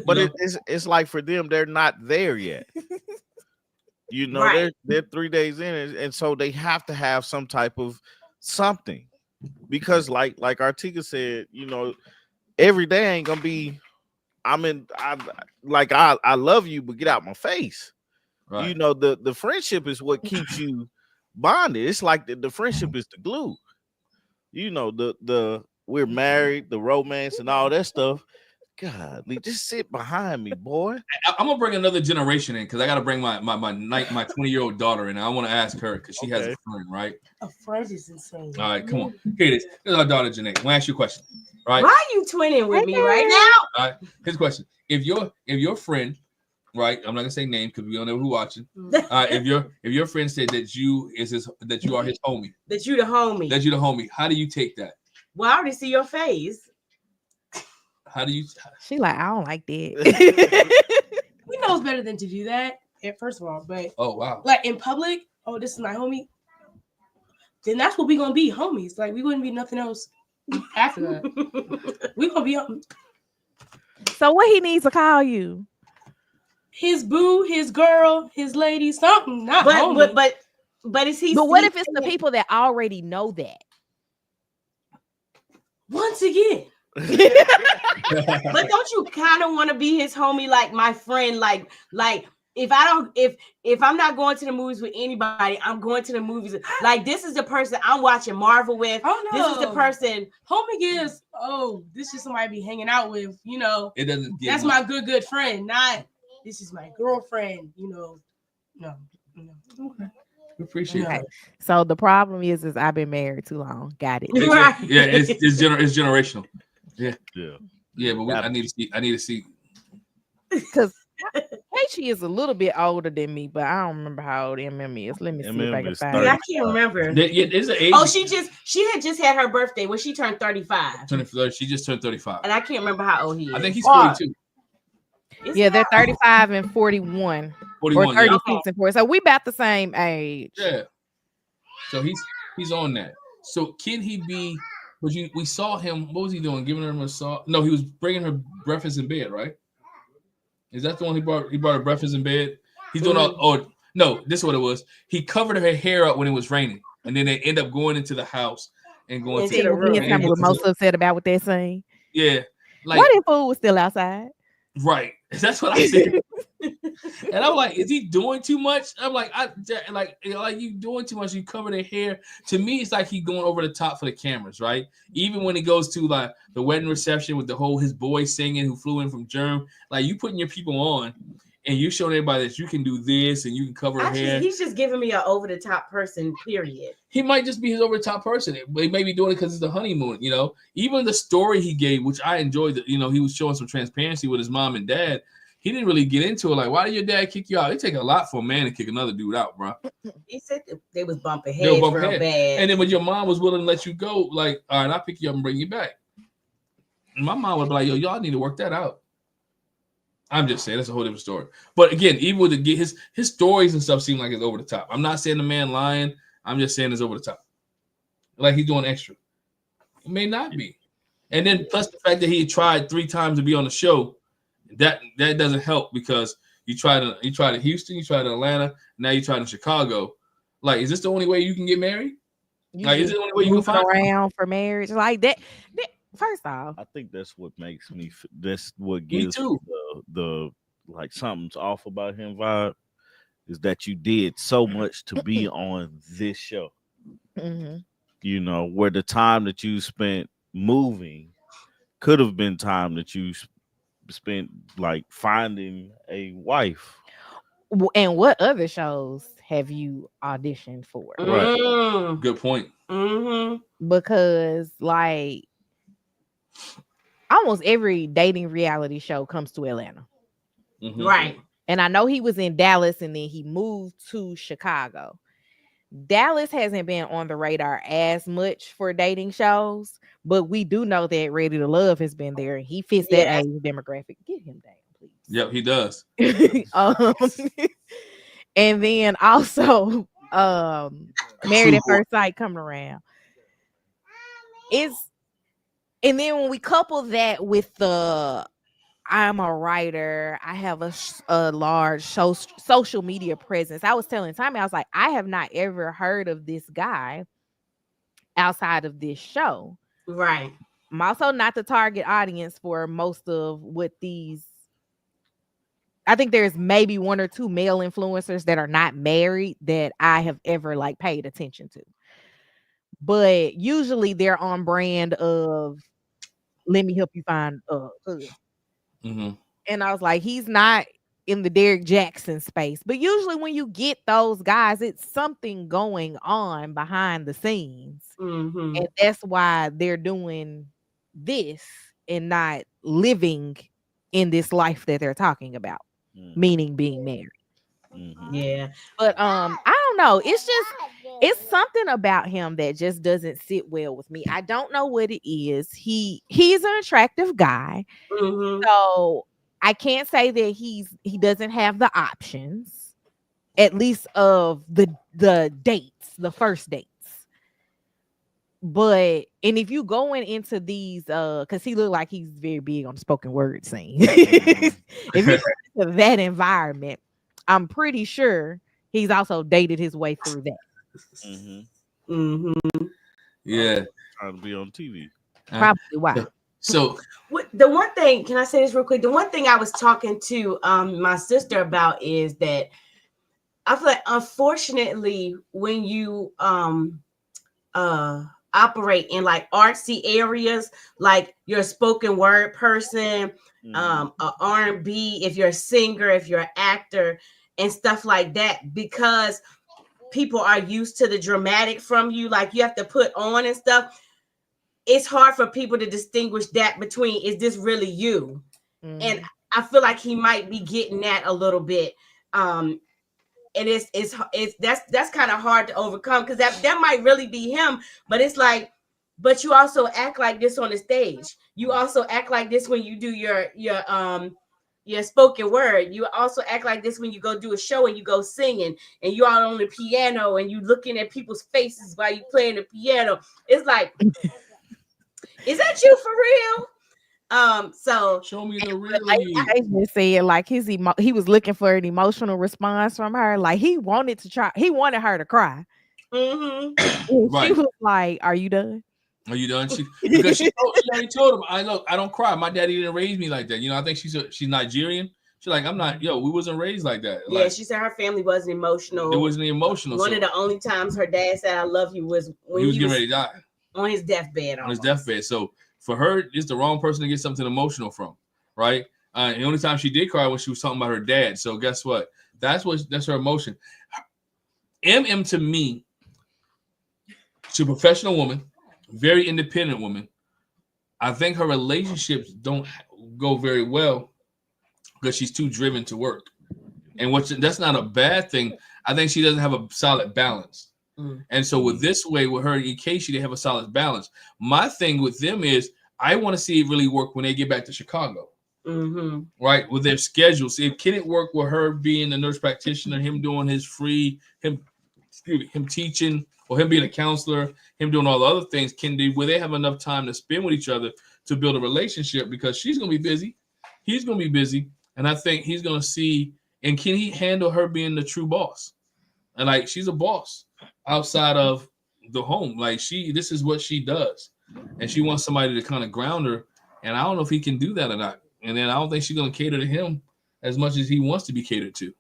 But You know? it's like for them, they're not there yet. You know, Right. they're 3 days in, and so they have to have some type of something, because like Artieka said, you know, every day ain't gonna be. I love you, but get out my face. Right. You know, the friendship is what keeps you bonded. It's like the friendship is the glue. You know, the we're married, the romance and all that stuff. God, just sit behind me, boy. I'm gonna bring another generation in because I gotta bring my 20-year-old daughter in. I want to ask her because she has a friend, right? A friend is insane. All right, come on. Here it is. Here's our daughter Janae. I'm gonna ask you a question. Right? Why are you twinning with me right now? All right. Here's a question. If your friend, right? I'm not gonna say name because we don't know who's watching. If your friend said that you are his homie, that you the homie, how do you take that? Well, I already see your face. How do you? She like, I don't like that. We know it's better than to do that, first of all. But oh wow, like in public, oh, this is my homie. Then that's what we gonna be, homies. Like we wouldn't be nothing else after that. We gonna be So what he needs to call you? His boo, his girl, his lady, something. Not homie. But is he? But what if it's the people that already know that? Once again. But don't you kind of want to be his homie, like my friend, like if I'm not going to the movies with anybody, I'm going to the movies. Like this is the person I'm watching Marvel with. Oh no, this is the person. Homie gives. Oh, this is somebody I be hanging out with. You know, it doesn't. That's my good friend. Not this is my girlfriend. You know, no. Okay. Appreciate it. So the problem is I've been married too long. Got it. Right. Yeah, it's generational. Yeah. But I need to see. Because H is a little bit older than me, but I don't remember how old MM is. Let me see if I can find it. I can't remember. Is an age. Oh, she had just had her birthday when she turned 35. She just turned 35. And I can't remember how old he is. I think he's 42. Yeah, they're 35 and 41. 41 or 36 and 40. So we about the same age. Yeah. So he's on that. So can he be? We saw him. What was he doing? Giving her a massage? No, he was bringing her breakfast in bed. Right? Is that the one he brought? He brought her breakfast in bed. He's doing all. Oh no, this is what it was. He covered her hair up when it was raining, and then they end up going into the house and going to the room. Tell me what most upset about what they're saying. Yeah. Like, what if food was still outside? Right. That's what I said. And I'm like, is he doing too much? I'm like, you doing too much. You cover their hair. To me, it's like he's going over the top for the cameras, right? Even when he goes to like the wedding reception with his boy singing who flew in from Germ, like you putting your people on and you showing everybody that you can do this and you can cover her hair. He's just giving me an over the top person, period. He might just be his over the top person. He may be doing it because it's the honeymoon, you know. Even the story he gave, which I enjoyed, that, you know, he was showing some transparency with his mom and dad. He didn't really get into it. Like, why did your dad kick you out? It take a lot for a man to kick another dude out, bro. He said they was bumping heads real bad. And then when your mom was willing to let you go, like, all right, I'll pick you up and bring you back. And my mom would be like, yo, y'all need to work that out. I'm just saying, that's a whole different story. But again, even with his stories and stuff seem like it's over the top. I'm not saying the man lying. I'm just saying it's over the top. Like he's doing extra. It may not be. And then plus the fact that he tried 3 times to be on the show, that doesn't help because you tried in Houston, you tried in Atlanta, now you tried in Chicago. Like, is this the only way you can get married? Like, is it the only way you can find around for marriage? Like that first off, I think that's what makes me. That's what gives the like something's off about him vibe is that you did so much to be on this show. Mm-hmm. You know, where the time that you spent moving could have been time that you spent like finding a wife. And what other shows have you auditioned for? Right. Good point. Mm-hmm. Because like almost every dating reality show comes to Atlanta. Mm-hmm. Right. And I know he was in Dallas and then he moved to Chicago. Dallas hasn't been on the radar as much for dating shows, but we do know that Ready to Love has been there. He fits that age demographic. Get him down, please. Yep, he does. And then also Married at First Sight coming around. And then when we couple that with the I'm a writer, I have a large social media presence. I was telling Tommy, I was like, I have not ever heard of this guy outside of this show. Right. I'm also not the target audience for most of what these. I think there's maybe one or two male influencers that are not married that I have ever like paid attention to. But usually they're on brand of let me help you find Mm-hmm. And I was like, he's not in the Derrick Jackson space. But usually when you get those guys, it's something going on behind the scenes. Mm-hmm. And that's why they're doing this and not living in this life that they're talking about, meaning being married. Mm-hmm. Yeah. But I don't know. It's something about him that just doesn't sit well with me. I don't know what it is. He's an attractive guy. Mm-hmm. So I can't say that he doesn't have the options, at least of the dates, the first dates. But and if you going into these because he looked like he's very big on the spoken word scene. If you go into that environment, I'm pretty sure he's also dated his way through that. Mm-hmm. Mm-hmm. Yeah. Trying to be on TV. Probably why. So the one thing, can I say this real quick? The one thing I was talking to my sister about is that I feel like unfortunately when you operate in like artsy areas, like you're a spoken word person, a R&B, if you're a singer, if you're an actor and stuff like that, because people are used to the dramatic from you, like you have to put on and stuff. It's hard for people to distinguish that between, is this really you? Mm-hmm. And I feel like he might be getting that a little bit. And that's kind of hard to overcome, because that might really be him, but it's like, but you also act like this on the stage. You also act like this when you do your spoken word. You also act like this when you go do a show and you go singing and you are on the piano and you looking at people's faces while you playing the piano. It's like, is that you for real? So show me the real you. I just said like he was looking for an emotional response from her. Like he wanted her to cry. Mm-hmm. Right. She was like, "Are you done? Are you done?" Because she already told him, I don't cry. My daddy didn't raise me like that. I think she's Nigerian. She's like, I'm not. We wasn't raised like that. Yeah, like, she said her family wasn't emotional. It wasn't emotional. One of the only times her dad said "I love you" was when he was getting ready to die on his deathbed. On his deathbed. So for her, it's the wrong person to get something emotional from, right? The only time she did cry when she was talking about her dad. So guess what? That's her emotion. MM to me, she's a professional woman, very independent woman. I think her relationships don't go very well because she's too driven to work. And that's not a bad thing. I think she doesn't have a solid balance. And so with her and Casey, they have a solid balance. My thing with them is I want to see it really work when they get back to Chicago. Mm-hmm. Right, with their schedule. See, can it work with her being a nurse practitioner, him doing his him teaching, or him being a counselor, him doing all the other things? Will they have enough time to spend with each other to build a relationship? Because she's gonna be busy, he's gonna be busy, and I think he's gonna see. And can he handle her being the true boss? And like, she's a boss outside of the home. Like this is what she does, and she wants somebody to kind of ground her. And I don't know if he can do that or not. And then I don't think she's going to cater to him as much as he wants to be catered to.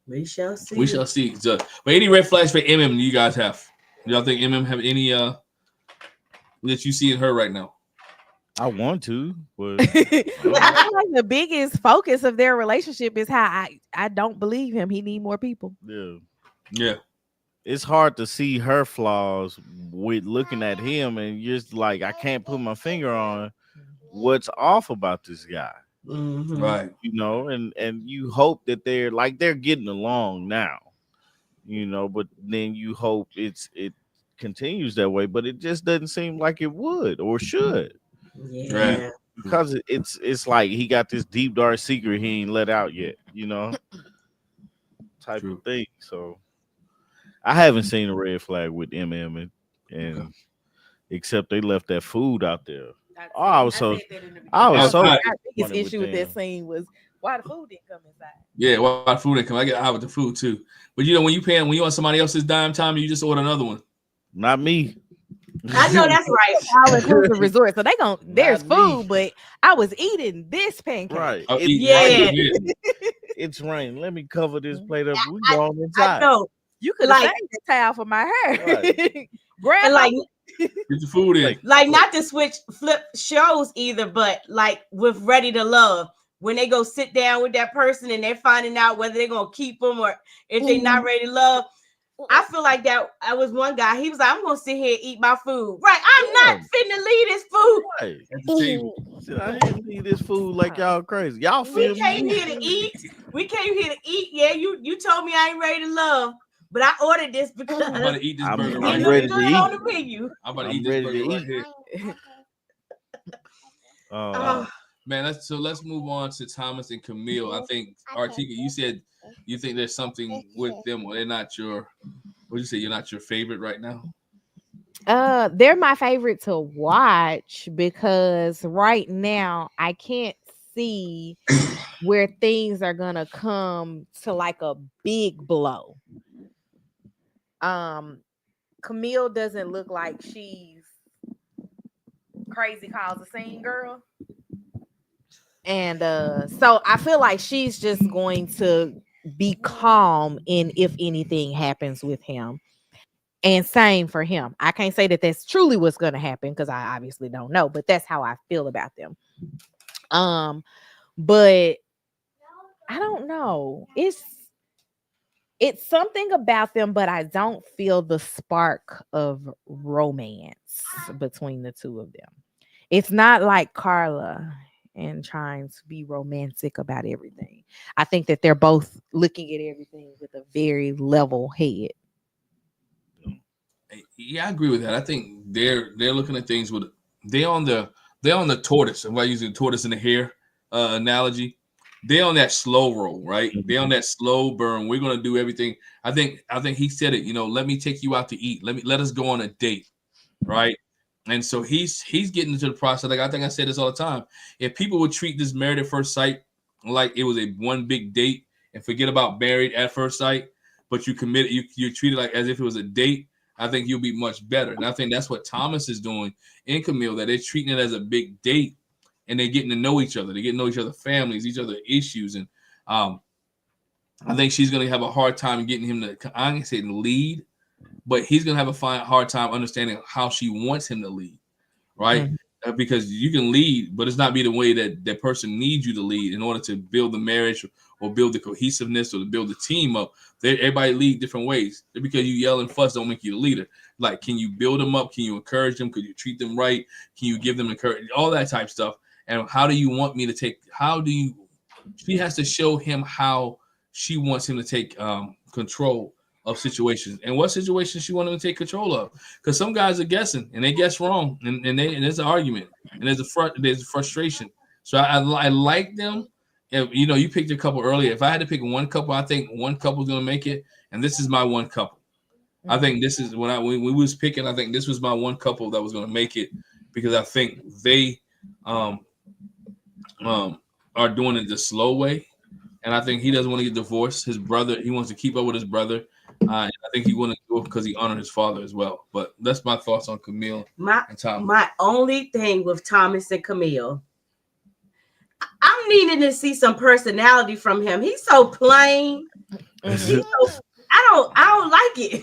We shall see. We shall see. So, but any red flags for MM you guys have? Do y'all think MM have any that you see in her right now? I want to, but I feel like the biggest focus of their relationship is how I don't believe him. He need more people. Yeah. It's hard to see her flaws with looking at him, and you're just like, I can't put my finger on what's off about this guy. Mm-hmm. Right. And you hope that they're getting along now. but then you hope it continues that way, but it just doesn't seem like it would or should. Yeah. Right. Because it's like he got this deep dark secret he ain't let out yet, type True. of thing. So I haven't seen a red flag with MM and except they left that food out there. Oh, I was so my biggest funny issue with that them. scene was why the food didn't come inside. Yeah, why food didn't come? I get hot with the food too. But when you on somebody else's dime time, you just order another one. Not me. I know that's right. All inclusive resort, so there's Not food, me. but I was eating this pancake. Right. Oh, Yeah. It's rain. Let me cover this plate up. We I- going I inside. know. You could have Like- saved the towel for my hair. Right. Grab And like Get the food in. like not to flip shows either, but like with Ready to Love, when they go sit down with that person and they're finding out whether they're gonna keep them or if they're not ready to love. I feel like that. I was one guy. He was like, "I'm gonna sit here and eat my food." Right? I'm not finna leave this food. Right. At the table. Sit out here and eat this food like y'all crazy. Y'all We feel came me? here to eat. We came here to eat. Yeah, you told me I ain't ready to love, but I ordered this because I'm about to eat this I'm- burger it right I'm looks ready here. to good eat. on the menu. I'm about to I'm eat this ready burger to right eat. here. Oh, Man, let's move on to Thomas and Camille. I think Artieka, you said you think there's something with them, or they're not your. What you say? You're not your favorite right now. They're my favorite to watch because right now I can't see where things are gonna come to like a big blow. Camille doesn't look like she's crazy calls a scene girl. And so I feel like she's just going to be calm in if anything happens with him. And same for him. I can't say that that's truly what's going to happen because I obviously don't know, but that's how I feel about them. But I don't know. It's something about them, but I don't feel the spark of romance between the two of them. It's not like Carla and trying to be romantic about everything. I think that they're both looking at everything with a very level head. Yeah, I agree with that. I think they're looking at things with they're on the tortoise. I'm using the tortoise in the hare analogy. They're on that slow roll, right? They're on that slow burn. We're gonna do everything. I think he said it. Let me take you out to eat. Let us go on a date, right? And so he's getting into the process. Like I think I say this all the time. If people would treat this married at first sight like it was a one big date and forget about married at first sight, but you treat it like as if it was a date, I think you'll be much better. And I think that's what Thomas is doing in Camille, that they're treating it as a big date and they're getting to know each other. They get to know each other's families, each other's issues. And I think she's going to have a hard time getting him to, I ain't saying lead, but he's going to have a hard time understanding how she wants him to lead, right? Mm-hmm. Because you can lead, but it's not be the way that that person needs you to lead in order to build the marriage or build the cohesiveness or to build the team up. Everybody lead different ways. Because you yell and fuss don't make you the leader. Like, can you build them up? Can you encourage them? Could you treat them right? Can you give them encouragement? All that type of stuff. And how do you want me to take? She has to show him how she wants him to take control of situations, and what situations she wants him to take control of. Because some guys are guessing and they guess wrong, and there's an argument and there's a frustration. So I like them. If, you picked a couple earlier. If I had to pick one couple, I think one couple is going to make it, and this is my one couple. Mm-hmm. I think this is when we was picking. I think this was my one couple that was going to make it because I think they are doing it the slow way, and I think he doesn't want to get divorced. His brother, he wants to keep up with his brother. And I think he wanted to do it because he honored his father as well. But that's my thoughts on Camille and Thomas. My only thing with Thomas and Camille, I'm needing to see some personality from him. He's so plain. I don't like it.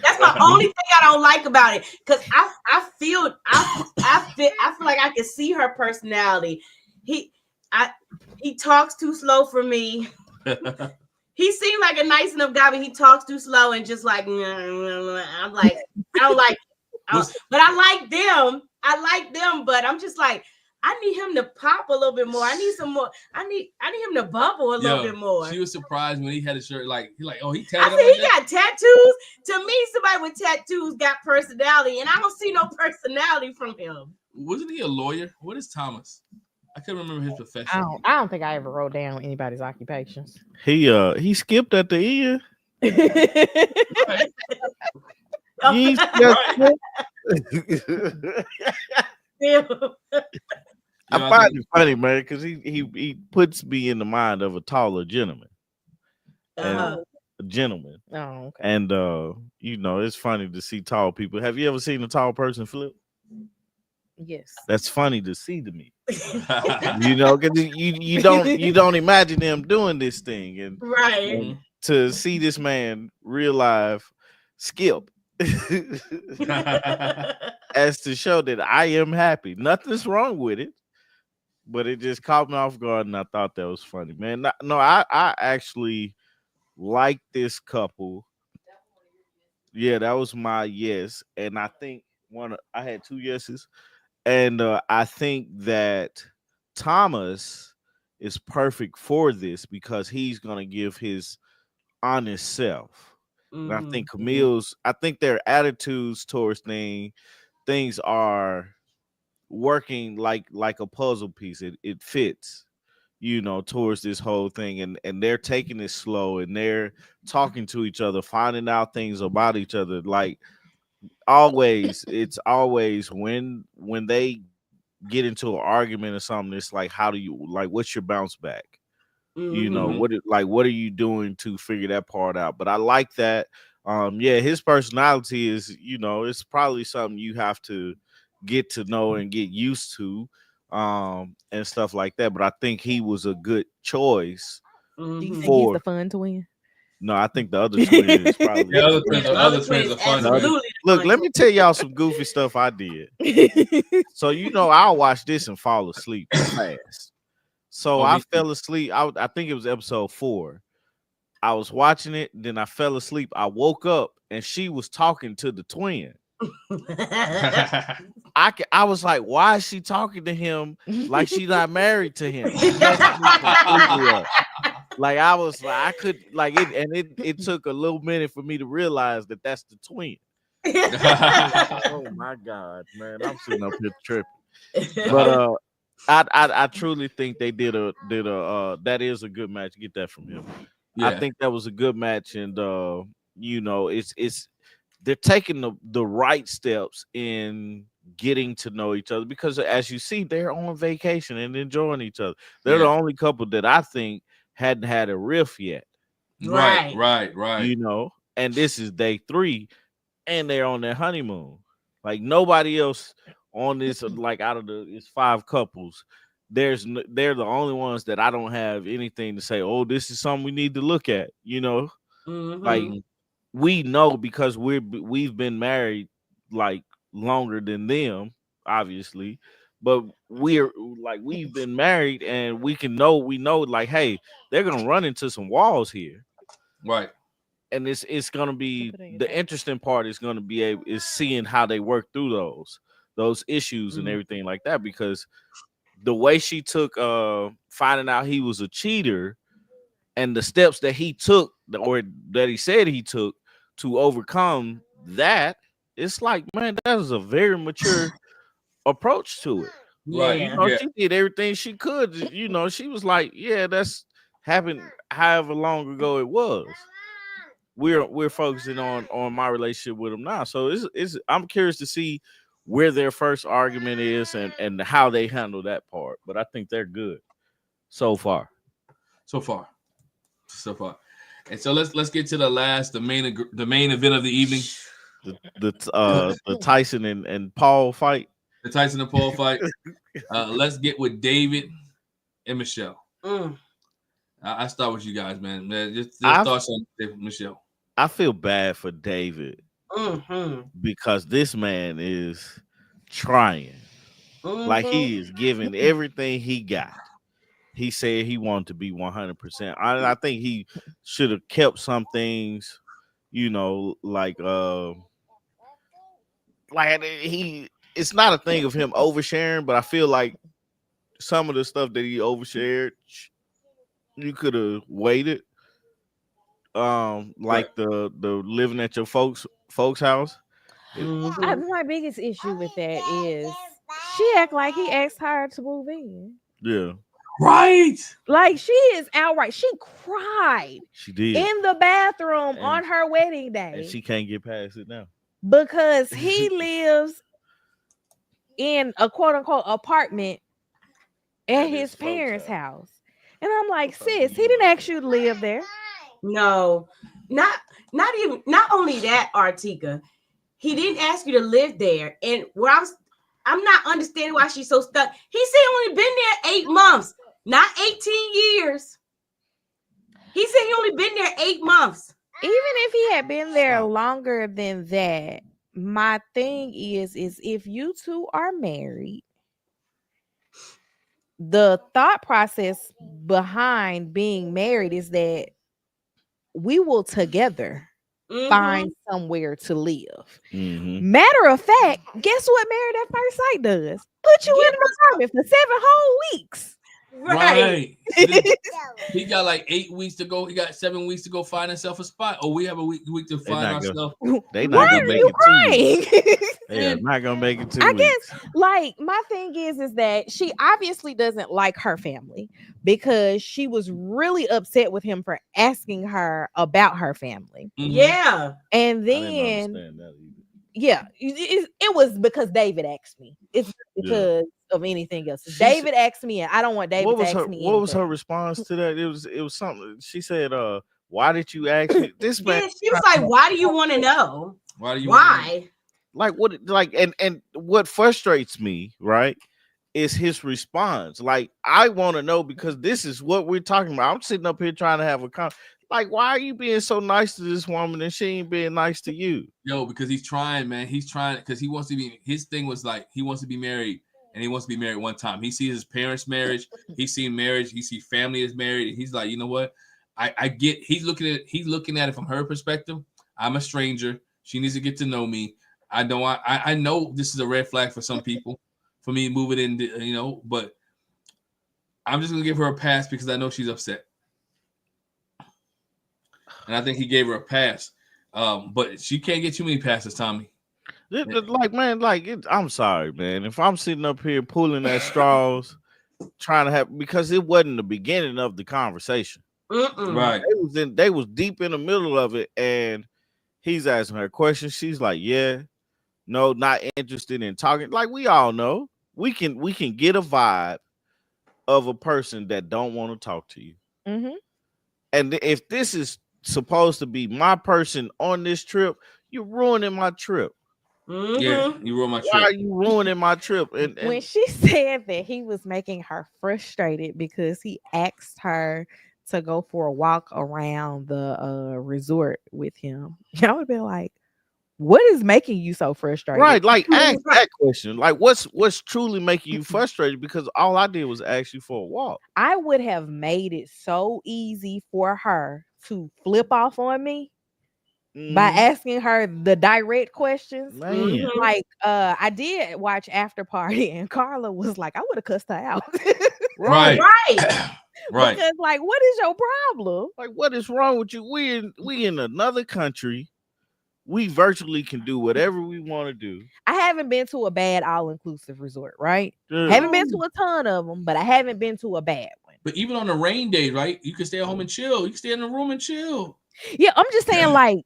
That's my only thing I don't like about it. Because I feel like I can see her personality. He talks too slow for me. He seemed like a nice enough guy, but he talks too slow and just like, I'm like, I don't like it. But I like them. But I'm just like, I need him to pop a little bit more. I need some more. I need him to bubble a little bit more. She was surprised when he had a shirt oh, he I tatted said up he got tattoos. To me, somebody with tattoos got personality, and I don't see no personality from him. Wasn't he a lawyer? What is Thomas? I can't remember his profession. I don't think I ever wrote down anybody's occupations. He skipped at the end. Right. You I find it funny, man, because he puts me in the mind of a taller gentleman. And a gentleman. Oh, okay. And it's funny to see tall people. Have you ever seen a tall person flip? Yes. That's funny to see to me. Because you don't imagine them doing this thing. And right. To see this man real life skip as to show that I am happy. Nothing's wrong with it. But it just caught me off guard, and I thought that was funny, man. No, I actually like this couple. Yeah, that was my yes, and I think I had 2 yeses, and I think that Thomas is perfect for this because he's gonna give his honest self. And I think Camille's, I think their attitudes towards things are working like a puzzle piece. It fits, towards this whole thing, and they're taking it slow, and they're talking to each other, finding out things about each other. Like always, it's always when they get into an argument or something, it's like, how do you, like, what's your bounce back? What are you doing to figure that part out? But I like that. His personality is, it's probably something you have to get to know and get used to, and stuff like that. But I think he was a good choice. Do you think he's the fun twin? No, I think the other twin is probably the other twins are fun. Look, let me tell y'all some goofy stuff I did. So I'll watch this and fall asleep fast. So I fell asleep. I think it was episode 4. I was watching it, then I fell asleep. I woke up and she was talking to the twin. I was like, why is she talking to him like she's not married to him? Like I was like, I could like it, and it took a little minute for me to realize that that's the twin. Oh my God, man, I'm sitting up here tripping. But I truly think they did a that is a good match. Get that from him. Yeah. I think that was a good match, and it's they're taking the right steps in getting to know each other, because as you see, they're on vacation and enjoying each other. They're the only couple that I think hadn't had a riff yet. Right. And this is day 3, and they're on their honeymoon. Like nobody else on this, like out of it's 5 couples. They're the only ones that I don't have anything to say, oh, this is something we need to look at. Like we know, because we've been married like longer than them, obviously, but we've been married, and we know like, hey, they're gonna run into some walls here, right? And it's gonna be the interesting part is gonna be is seeing how they work through those issues and everything like that, because the way she took finding out he was a cheater and the steps that he took, or that he said he took to overcome that, it's like, man, that was a very mature approach to it. Right. She did everything she could. She was like, yeah, that's happened however long ago it was. We're focusing on my relationship with him now. So it's I'm curious to see where their first argument is and how they handle that part. But I think they're good so far. And so let's get to the main event of the evening. The Tyson and Paul fight. The Tyson and Paul fight. Let's get with David and Michelle. I start with you guys, man. Just thoughts on Michelle. I feel bad for David because this man is trying. Like he is giving everything he got. He said he wanted to be 100%. I think he should have kept some things, like it's not a thing of him oversharing, but I feel like some of the stuff that he overshared, you could have waited. Like the living at your folks house. My biggest issue with that is she act like he asked her to move in. Yeah. Right. Like she is outright. She cried. She did in the bathroom on her wedding day. And she can't get past it now. Because he lives in a quote unquote apartment at his parents' house. And I'm like, sis, he didn't ask you to live there. No, not only that, Artieka. He didn't ask you to live there. And where I'm not understanding why she's so stuck. He said he only been there 8 months, not 18 years. He said he only been there 8 months. Even if he had been there longer than that, my thing is if you two are married, the thought process behind being married is that we will together find somewhere to live. Matter of fact, guess what Married at First Sight does? Put you in an apartment for 7 whole weeks. Right. He got like 8 weeks to go. He got 7 weeks to go find himself a spot. Oh, we have a week to find ourselves. They not gonna make it 2 weeks. They're not gonna make it 2 weeks. I guess, like, my thing is that she obviously doesn't like her family because she was really upset with him for asking her about her family. Yeah. And then it was because David asked me. It's because of anything else. David asked me, and I don't want David to ask me. What was her response to that? It was something. She said, why did you ask me? This man. She was like, why do you want to know? Why? Like what? Like and what frustrates me, right, is his response. Like, I want to know because this is what we're talking about. I'm sitting up here trying to have a like, why are you being so nice to this woman and she ain't being nice to you? Yo, because he's trying, man. He's trying because he wants to be. His thing was like he wants to be married, and he wants to be married one time. He sees his parents' marriage. He's seen marriage. He sees family is married, and he's like, you know what? I get. He's looking at it from her perspective. I'm a stranger. She needs to get to know me. I know this is a red flag for some people, for me moving in, you know. But I'm just gonna give her a pass because I know she's upset. And I think he gave her a pass. But she can't get too many passes, Tommy. Like, man, I'm sorry, man. If I'm sitting up here pulling at straws, trying to have, because it wasn't the beginning of the conversation. Right. They was deep in the middle of it, and he's asking her questions. She's like, yeah, no, not interested in talking. Like, we all know. We can get a vibe of a person that don't want to talk to you. And if this is supposed to be my person on this trip, you're ruining my trip. Yeah, you ruined my trip. Why are you ruining my trip? And when she said that he was making her frustrated because he asked her to go for a walk around the resort with him, I would be like, what is making you so frustrated? Right, like, ask that question. Like, what's truly making you frustrated? Because all I did was ask you for a walk. I would have made it so easy for her to flip off on me by asking her the direct questions. Man. Like, I did watch After Party, and Carla was like, I would have cussed her out. Right. Right. Because, like, what is your problem? Like, what is wrong with you? We in another country. We virtually can do whatever we want to do. I haven't been to a bad all-inclusive resort, right? Haven't been to a ton of them, but I haven't been to a bad one. But even on a rain day, right? You can stay at home and chill. You can stay in the room and chill. Yeah, I'm just saying, like,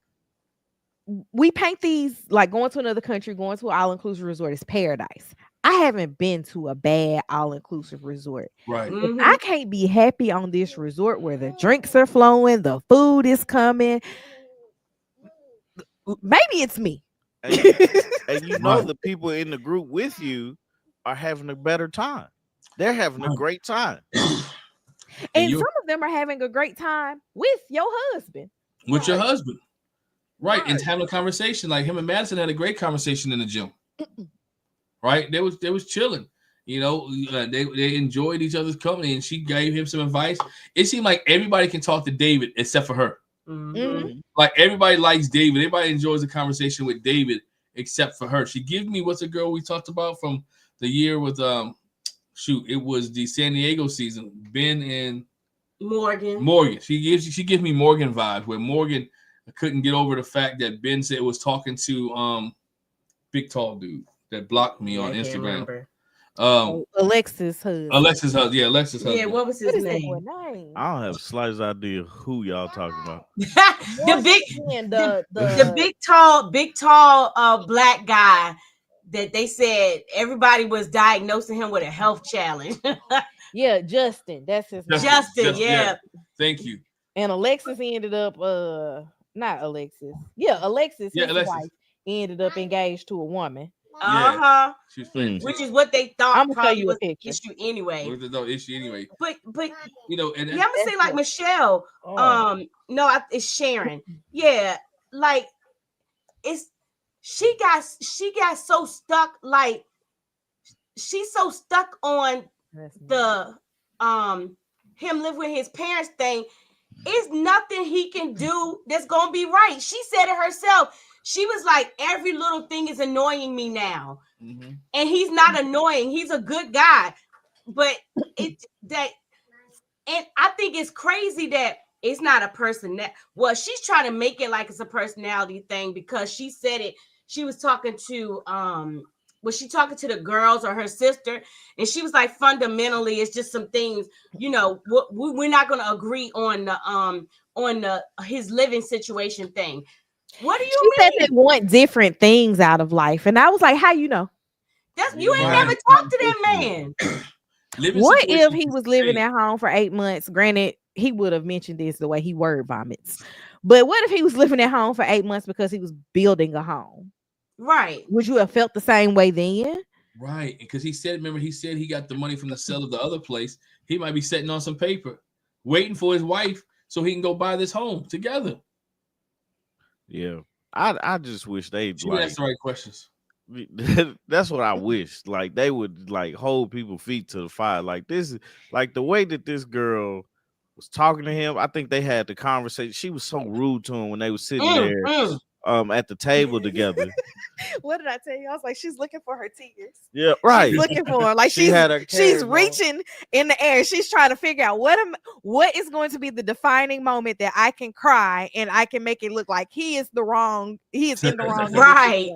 we paint these, like, going to another country, going to an all-inclusive resort is paradise. I haven't been to a bad all-inclusive resort. Right. If I can't be happy on this resort where the drinks are flowing, the food is coming, maybe it's me. And you know the people in the group with you are having a better time. They're having a great time. And some of them are having a great time with your husband. With your husband. Right. And having a conversation. Like him and Madison had a great conversation in the gym. Right. They was chilling. You know, they enjoyed each other's company, and she gave him some advice. It seemed like everybody can talk to David except for her. Like everybody likes David. Everybody enjoys the conversation with David except for her. She gives me, what's the girl we talked about from the year with shoot, it was the San Diego season. Ben and Morgan. She gives me Morgan vibes, where Morgan couldn't get over the fact that Ben said was talking to big tall dude that blocked me on Instagram. Alexis husband. Alexis husband. Yeah, what was his name? I don't have the slightest idea who y'all talking about. the big tall black guy that they said everybody was diagnosing him with a health challenge. Yeah, Justin. That's his name. Justin, yeah. Thank you. And Alexis ended up not Alexis. Yeah, Alexis, his wife, ended up engaged to a woman. She's friends. Which is what they thought. I'm gonna show you a picture. Issue anyway. But you know, and I'm gonna say like Michelle. No, it's Sharon. Yeah, like she got so stuck. Like she's so stuck on the him live with his parents thing. It's nothing he can do that's gonna be right. She said it herself. She was like, every little thing is annoying me now. Mm-hmm. And he's not annoying. He's a good guy. But and I think it's crazy that it's not a person that, well, she's trying to make it like it's a personality thing because she said it. She was talking to, was she talking to the girls or her sister? And she was like, fundamentally, it's just some things, you know, we're not going to agree on the his living situation thing. What do you mean? She said they want different things out of life. And I was like, how you know? You ain't never talked to that man. What if he was living at home for 8 months? Granted, he would have mentioned this the way he word vomits. But what if he was living at home for 8 months because he was building a home? Right. Would you have felt the same way then? Right. Because he said he got the money from the sale of the other place. He might be sitting on some paper, waiting for his wife so he can go buy this home together. Yeah. I just wish they'd ask the right questions. That's what I wish. Like they would like hold people's feet to the fire. Like this is like the way that this girl was talking to him. I think they had the conversation. She was so rude to him when they were sitting there at the table together. What did I tell you? I was like, she's looking for her tears. Yeah, right. She's looking for her. Like she's reaching in the air. She's trying to figure out what is going to be the defining moment that I can cry and I can make it look like he is in the wrong. Right.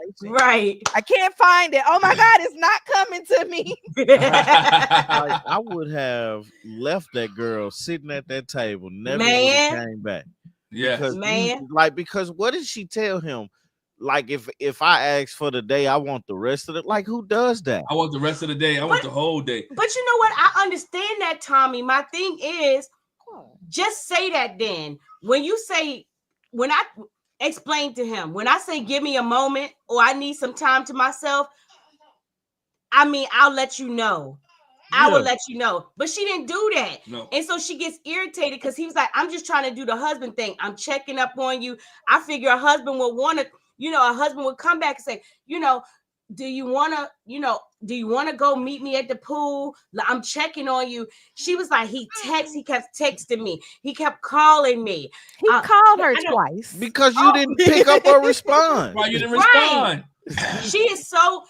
I can't find it. Oh my God, it's not coming to me. I would have left that girl sitting at that table, never came back. Yeah, because what did she tell him? Like if I ask for the day, I want the rest of it. Like who does that? I want the rest of the day. I want the whole day. But you know what? I understand that, Tommy. My thing is, just say that then. When I explain to him, when I say give me a moment or I need some time to myself, I mean, I'll let you know. I will let you know. But she didn't do that. No. And so she gets irritated because he was like, I'm just trying to do the husband thing. I'm checking up on you. I figure a husband would want to, a husband would come back and say, do you want to go meet me at the pool? I'm checking on you. She was like, he kept texting me. He kept calling me. He called her twice. Because you didn't pick up or respond. Why you didn't respond? She is so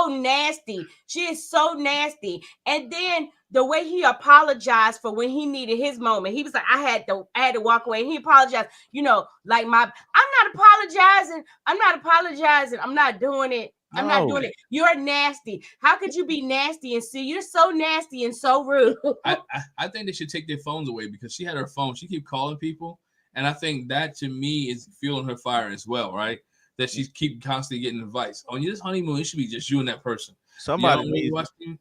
nasty. She is so nasty. And then the way he apologized for when he needed his moment, he was like, I had to walk away. And he apologized, I'm not apologizing. I'm not doing it. I'm not doing it. You're nasty. How could you be nasty and see? You're so nasty and so rude. I think they should take their phones away because she had her phone. She keep calling people. And I think that to me is fueling her fire as well, right? That she's keep constantly getting advice. On this honeymoon, it should be just you and that person. Somebody needs to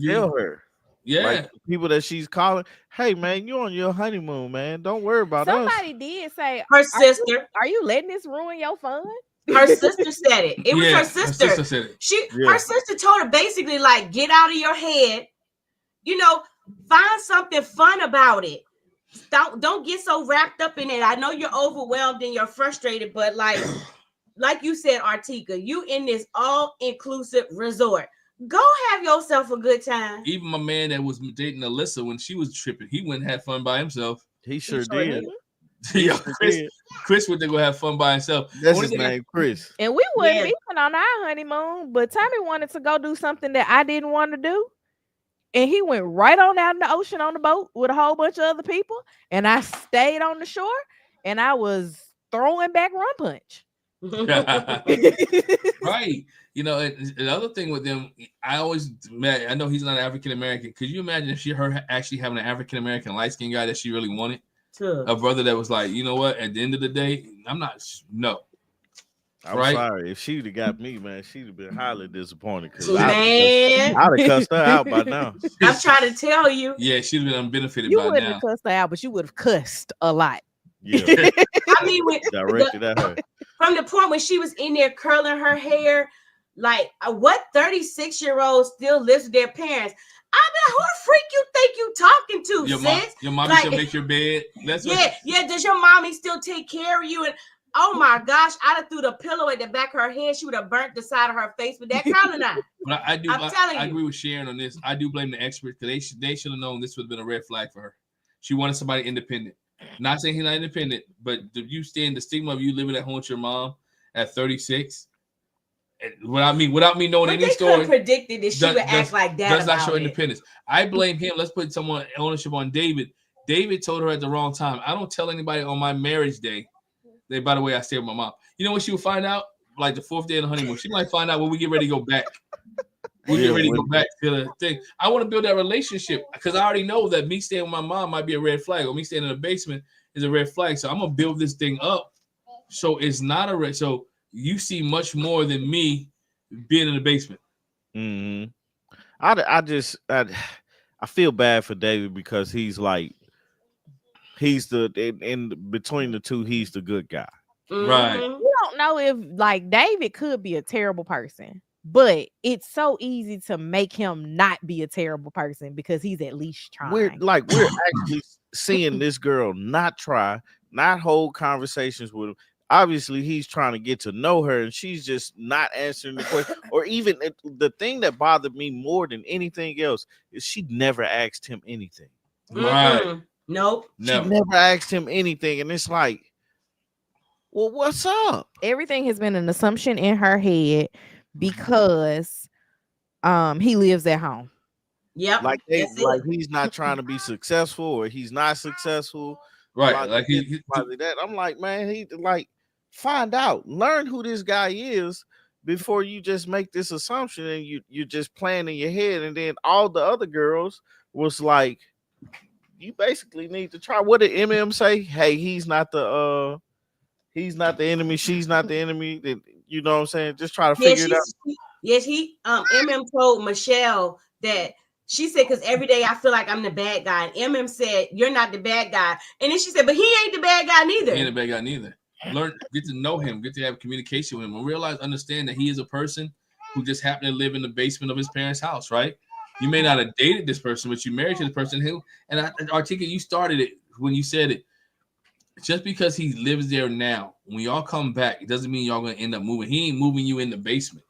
tell her. Yeah. Like people that she's calling, hey man, you on your honeymoon, man. Don't worry about us. Somebody did say her sister. Are you letting this ruin your fun? Her sister said it. It was her sister. Her sister said it. Her sister told her basically like, get out of your head. Find something fun about it. Don't get so wrapped up in it. I know you're overwhelmed and you're frustrated, but like you said, Artieka, you in this all-inclusive resort. Go have yourself a good time. Even my man that was dating Alyssa when she was tripping, he went and had fun by himself. He sure did. Yo, Chris went to go have fun by himself. That's his name, Chris. And we wasn't even on our honeymoon, but Tommy wanted to go do something that I didn't want to do. And he went right on out in the ocean on the boat with a whole bunch of other people. And I stayed on the shore and I was throwing back rum punch. Right. You know, the other thing with them, I know he's not African American. Could you imagine if her actually having an African American light skinned guy that she really wanted? A brother that was like, you know what? At the end of the day, I'm sorry. If she'd have got me, man, she'd have been highly disappointed. Because I'd have cussed her out by now. I'm trying to tell you. Yeah, she'd have been unbenefited by now. You wouldn't have cussed her out, but you would have cussed a lot. Yeah. I mean, directed at her. From the point when she was in there curling her hair, like what 36-year-old still lives with their parents? I mean, who the freak you think you talking to, sis? Your mommy still make your bed. That's yeah. Does your mommy still take care of you? And oh my gosh, I'd have threw the pillow at the back of her head. She would have burnt the side of her face with that curling iron. But I agree with Sharon on this. I do blame the experts because they should have known this would have been a red flag for her. She wanted somebody independent. Not saying he's not independent, but you stand the stigma of you living at home with your mom at 36. Without me knowing any story, predicted that she would act like that. Does not show independence. I blame him. Let's put someone ownership on David. David told her at the wrong time. I don't tell anybody on my marriage day. By the way, I stay with my mom. You know what she would find out? Like the 4th day of the honeymoon. She might find out when we get ready to go back. We get ready to go back to the thing. I want to build that relationship because I already know that me staying with my mom might be a red flag, or me staying in the basement is a red flag. So I'm gonna build this thing up so it's not a red. So you see much more than me being in the basement. Mm-hmm. I feel bad for David because he's in between the two, he's the good guy. Right. You don't know if like David could be a terrible person, but it's so easy to make him not be a terrible person because he's at least trying. We're actually seeing this girl not try, not hold conversations with him. Obviously, he's trying to get to know her, and she's just not answering the question. Or even the thing that bothered me more than anything else is she never asked him anything. Right. Nope. She never asked him anything, and it's like, well, what's up? Everything has been an assumption in her head because he lives at home. Yep. Like he's not trying to be successful, or he's not successful. Right. Like that. I'm like, man, find out, learn who this guy is before you just make this assumption and you just plan in your head. And then all the other girls was like, you basically need to try. What did MM say? Hey, he's not the enemy. She's not the enemy. You know what I'm saying? Just try to figure it out. Yes, MM told Michelle that. She said, because every day I feel like I'm the bad guy. And MM said, you're not the bad guy. And then she said, but he ain't the bad guy neither. He ain't the bad guy neither. Get to know him, get to have communication with him, and understand that he is a person who just happened to live in the basement of his parents' house, right? You may not have dated this person, but you married to this person who, and Artieka, you started it when you said it. Just because he lives there now, when y'all come back, it doesn't mean y'all going to end up moving. He ain't moving you in the basement.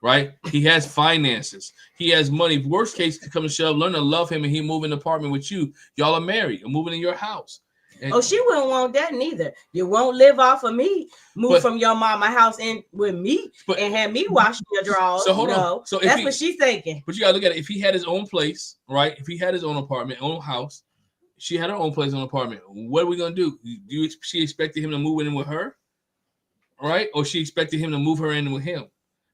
Right? He has finances. He has money. Worst case to come to shove, learn to love him, and he move in an apartment with you. Y'all are married and moving in your house. And she wouldn't want that neither. You won't live off of me. Move from your mama house in with me and have me washing your drawers. So hold on. So that's what she's thinking. But you gotta look at it. If he had his own place, right? If he had his own apartment, own house, she had her own place, own apartment. What are we gonna do? She expected him to move in with her, right? Or she expected him to move her in with him.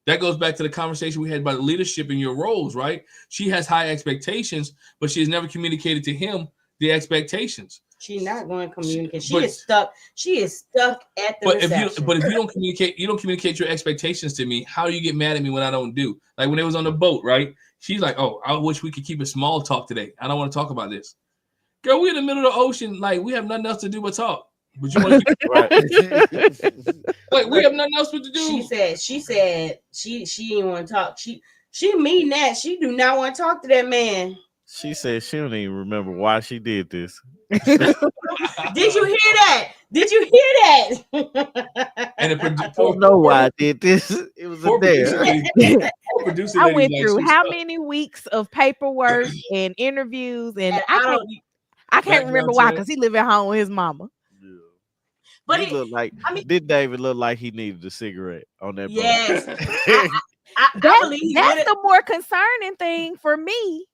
That goes back to the conversation we had about leadership in your roles, right? She has high expectations, but she has never communicated to him the expectations. She's not going to communicate. She is stuck. She is stuck at the reception. If you don't communicate your expectations to me, how do you get mad at me when I don't do? Like when they was on the boat, right? She's like, oh, I wish we could keep a small talk today. I don't want to talk about this. Girl, we're in the middle of the ocean. Like we have nothing else to do but talk. But you want to right. Like we have nothing else to do. She said she didn't want to talk. She mean that. She do not want to talk to that man. She said she don't even remember why she did this. Did you hear that? Did you hear that? And I don't know why I did this. It was a dare. I went through how many weeks of paperwork and interviews, and I can't remember why, because he lived at home with his mama. But he looked like. I mean, Did David look like he needed a cigarette on that yes, boat? I believe he that's did it. the more concerning thing for me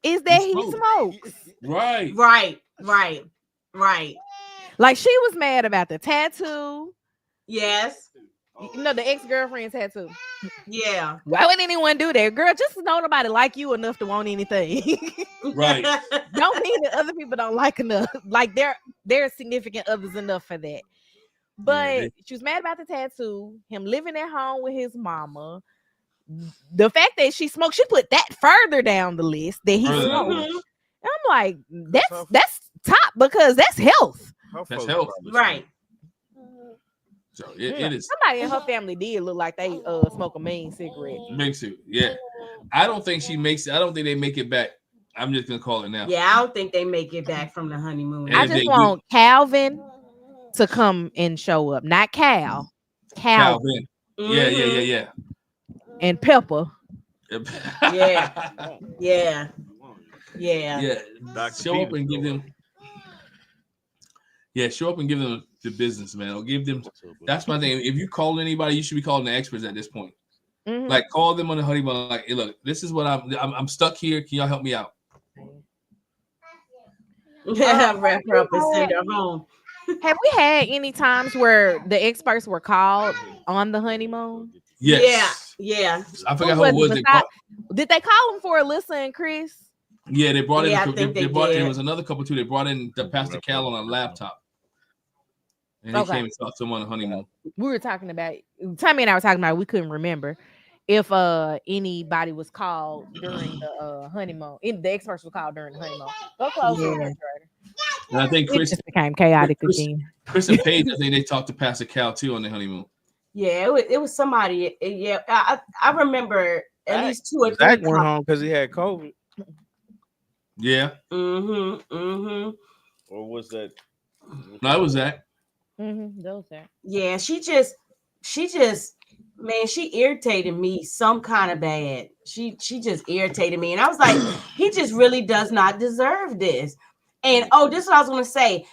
is that he smokes. Right. Right. Like she was mad about the tattoo. Yes. You know, the ex-girlfriend tattoo. Yeah. Why would anyone do that? Girl, just know nobody like you enough to want anything. Right. Don't mean that other people don't like enough. Like they're significant others enough for that. But she was mad about the tattoo, him living at home with his mama. The fact that she smoked, she put that further down the list that he Further down smoked. the And list. I'm like, that's top because that's health. That's health. Right. So it is. Somebody in her family did look like they smoke a main cigarette. Makes it, yeah. I don't think she makes it. I don't think they make it back. I'm just gonna call it now. Yeah, I don't think they make it back from the honeymoon. And I if just they want Calvin to come and show up, not Calvin. Calvin. Mhm. Yeah. And Pepper. Yeah. Dr. Show up Peter and give showed them. Yeah, show up and give them the business, man. Or give them. That's my thing. If you call anybody, you should be calling the experts at this point. Mhm. Like call them on the honeymoon. Like, hey, look, this is what I'm stuck here. Can y'all help me out? Wrap her up and send her home. Have we had any times where the experts were called on the honeymoon? Yes. Yeah. I forgot who it was. Did they call them for Alyssa and Chris? Yeah, they brought in. Yeah, I think They they brought. did. There was another couple too. They brought in the Pastor Cal on a laptop, and he came and talked to him on the honeymoon. We were talking about. Tammy and I were talking about. We couldn't remember if anybody was called during the honeymoon. The experts were called during the honeymoon. Go close the refrigerator. And I think It just became chaotic again. Chris and Paige, I think they talked to Pastor Cal too on the honeymoon. Yeah, it was somebody. Yeah, I remember at least 2 or 3. Zach went home because he had COVID. Yeah. Mm-hmm. Or was that? No, it was Zach. Those there. Yeah, she just, man, she irritated me some kind of bad. She just irritated me, and I was like, he just really does not deserve this. And this is what I was gonna say.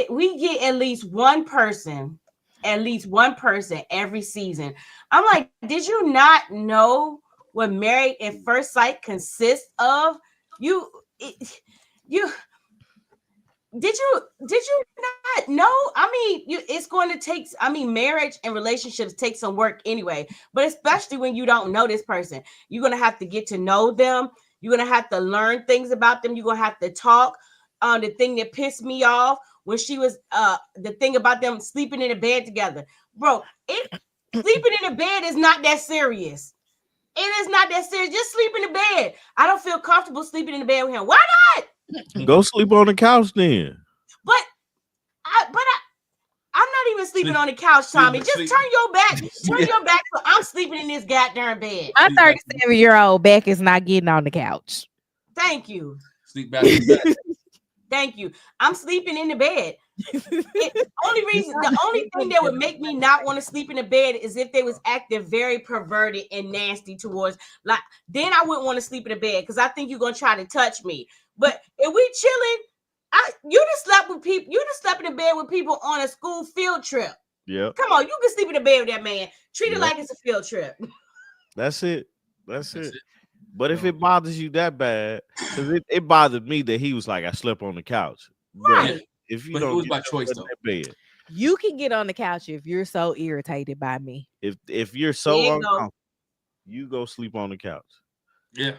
We get at least one person every season. I'm like, did you not know what Married at First Sight consists of? Did you not know? I mean, it's going to take. I mean, marriage and relationships take some work anyway. But especially when you don't know this person, you're gonna have to get to know them. You're gonna have to learn things about them. You're gonna have to talk. The thing that pissed me off when she was the thing about them sleeping in a bed together, bro. Sleeping in a bed is not that serious. It is not that serious. Just sleep in the bed. I don't feel comfortable sleeping in the bed with him. Why not? Go sleep on the couch then. But I'm not even sleeping on the couch, Tommy. Just turn your back. Turn your back. So I'm sleeping in this goddamn bed. My 37-year-old back is not getting on the couch. Thank you. Sleep back. Sleep back. Thank you. I'm sleeping in the bed. The only thing that would make me not want to sleep in the bed is if they was acting very perverted and nasty towards, like, then I wouldn't want to sleep in the bed because I think you're gonna try to touch me. But if we chilling, you just slept with people. You just slept in the bed with people on a school field trip. Yeah. Come on, you can sleep in the bed with that man. Treat it like it's a field trip. That's it. That's it. But if it bothers you that bad, because it bothered me that he was like, I slept on the couch. Right. But if you But don't it was get by up choice, in though. that bed, You can get on the couch if you're so irritated by me. if you're so There you go. uncomfortable, you go sleep on the couch. Yeah.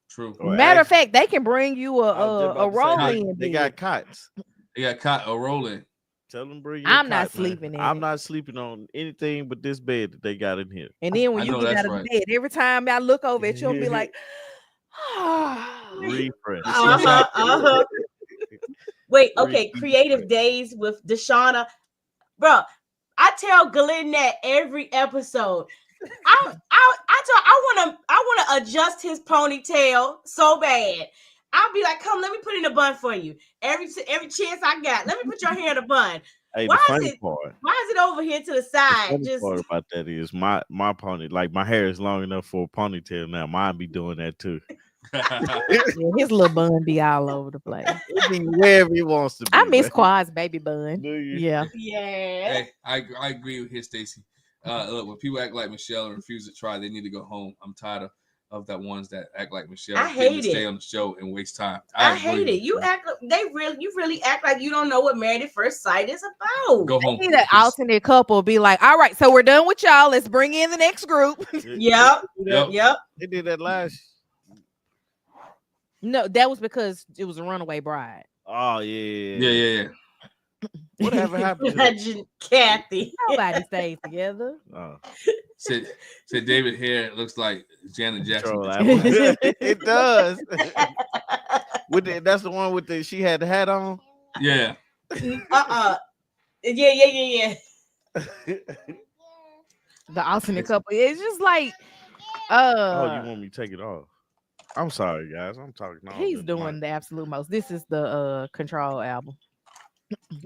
True. Or Matter of actually, fact, they can bring you I was just a about to say, roll-in they bed. got cots. They got caught a rolling. Tell them bring your I'm not cot, man. sleeping in I'm it. not sleeping on anything but this bed that they got in here. And then when I you know get that's out of right. the bed, every time I look over at you, I'll be like, Refresh. Wait, okay. Creative Days with Deshauna. Bro, I tell Glenn that every episode. I want to adjust his ponytail so bad. I'll be like, come, let me put in a bun for you. Every chance I got, let me put your hair in a bun. Hey, Why the is funny it- part. Why is it over here to the The side? funny Just part about that is my pony, like my hair is long enough for a ponytail now. Mine be doing that too. Yeah, his little bun be all over the place. He be wherever he wants to be. I miss man. Quad's baby bun. Do you? Yeah. Yeah. Hey, I agree with his Stacy. Look, when people act like Michelle and refuse to try, they need to go home. I'm tired of that ones that act like Michelle. I and getting hate to stay it. on the show and waste time. I agree hate with it. You bro. act like you really act like you don't know what Married at First Sight is about. Go home. See that alternate couple be like, all right, so we're done with y'all. Let's bring in the next group. Yep. Yep. Yep. They did that last. No, that was because it was a runaway bride. Oh yeah. Yeah. Whatever happened to that? Imagine Kathy. Nobody stays together. Oh, Said David Hare looks like Janet Jackson. control that one. It does. That's the one with she had the hat on. Yeah. Yeah. The alternate couple. It's just like, Oh, you want me to take it off? I'm sorry, guys. I'm talking. he's doing the absolute most. This is the Control album.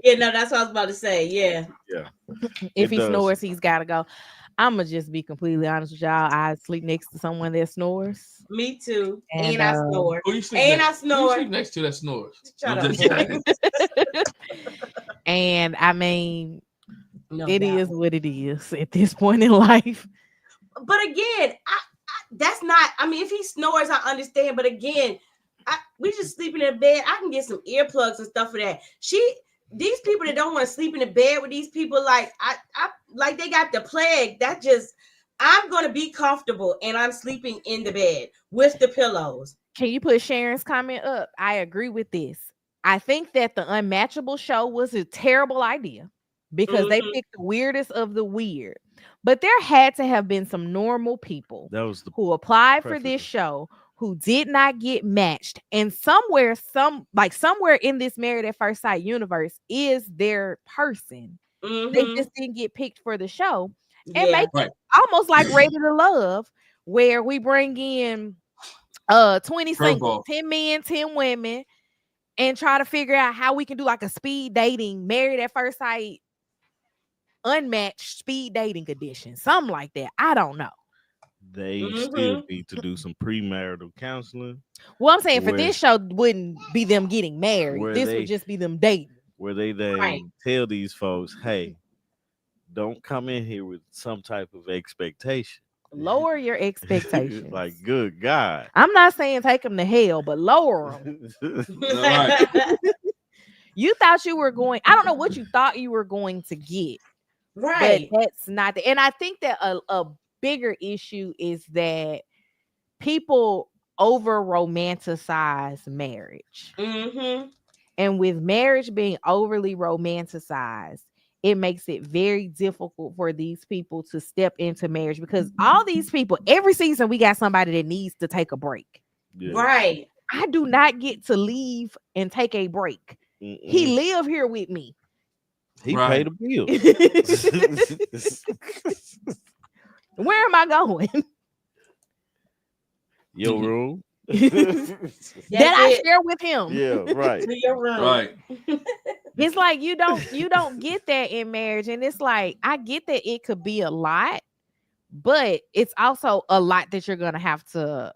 Yeah, no, that's what I was about to say. Yeah. If he does. snores, he's got to go. I'ma just be completely honest with y'all. I sleep next to someone that snores. Me too. And, And I snore. Who you sleep And next? I snore. Who you sleep next to that snores? Shut I'm up, just boy. kidding. And I mean, No it doubt. is what it is at this point in life. But again, that's not. I mean, if he snores, I understand. But again, we just sleeping in bed. I can get some earplugs and stuff for that. These people that don't want to sleep in the bed with these people, like like they got the plague. That just, I'm gonna be comfortable and I'm sleeping in the bed with the pillows. Can you put Sharon's comment up? I agree with this. I think that the Unmatchable show was a terrible idea because they picked the weirdest of the weird. But there had to have been some normal people who applied for this show who did not get matched. And somewhere in this Married at First Sight universe is their person. They just didn't get picked for the show. And make it almost like Rated to Love, where we bring in 20 singles, 10 men, 10 women, and try to figure out how we can do like a speed dating, Married at First Sight, unmatched speed dating edition, something like that. I don't know. They still need to do some premarital counseling. Well, I'm saying for this show wouldn't be them getting married. This would just be them dating. Where they tell these folks, hey, don't come in here with some type of expectation. Lower your expectations. Like, good God. I'm not saying take them to hell, but lower them. You thought you were going, I don't know what you thought you were going to get. Right. But that's not the, and I think that a bigger issue is that people over romanticize marriage. And with marriage being overly romanticized, it makes it very difficult for these people to step into marriage because all these people, every season we got somebody that needs to take a break. Right. I do not get to leave and take a break. He live here with me. He paid a bill. Where am I going? Your room. That I share with him. Yeah, right. To your room. Right. It's like you don't get that in marriage. And it's like, I get that it could be a lot, but it's also a lot that you're gonna have to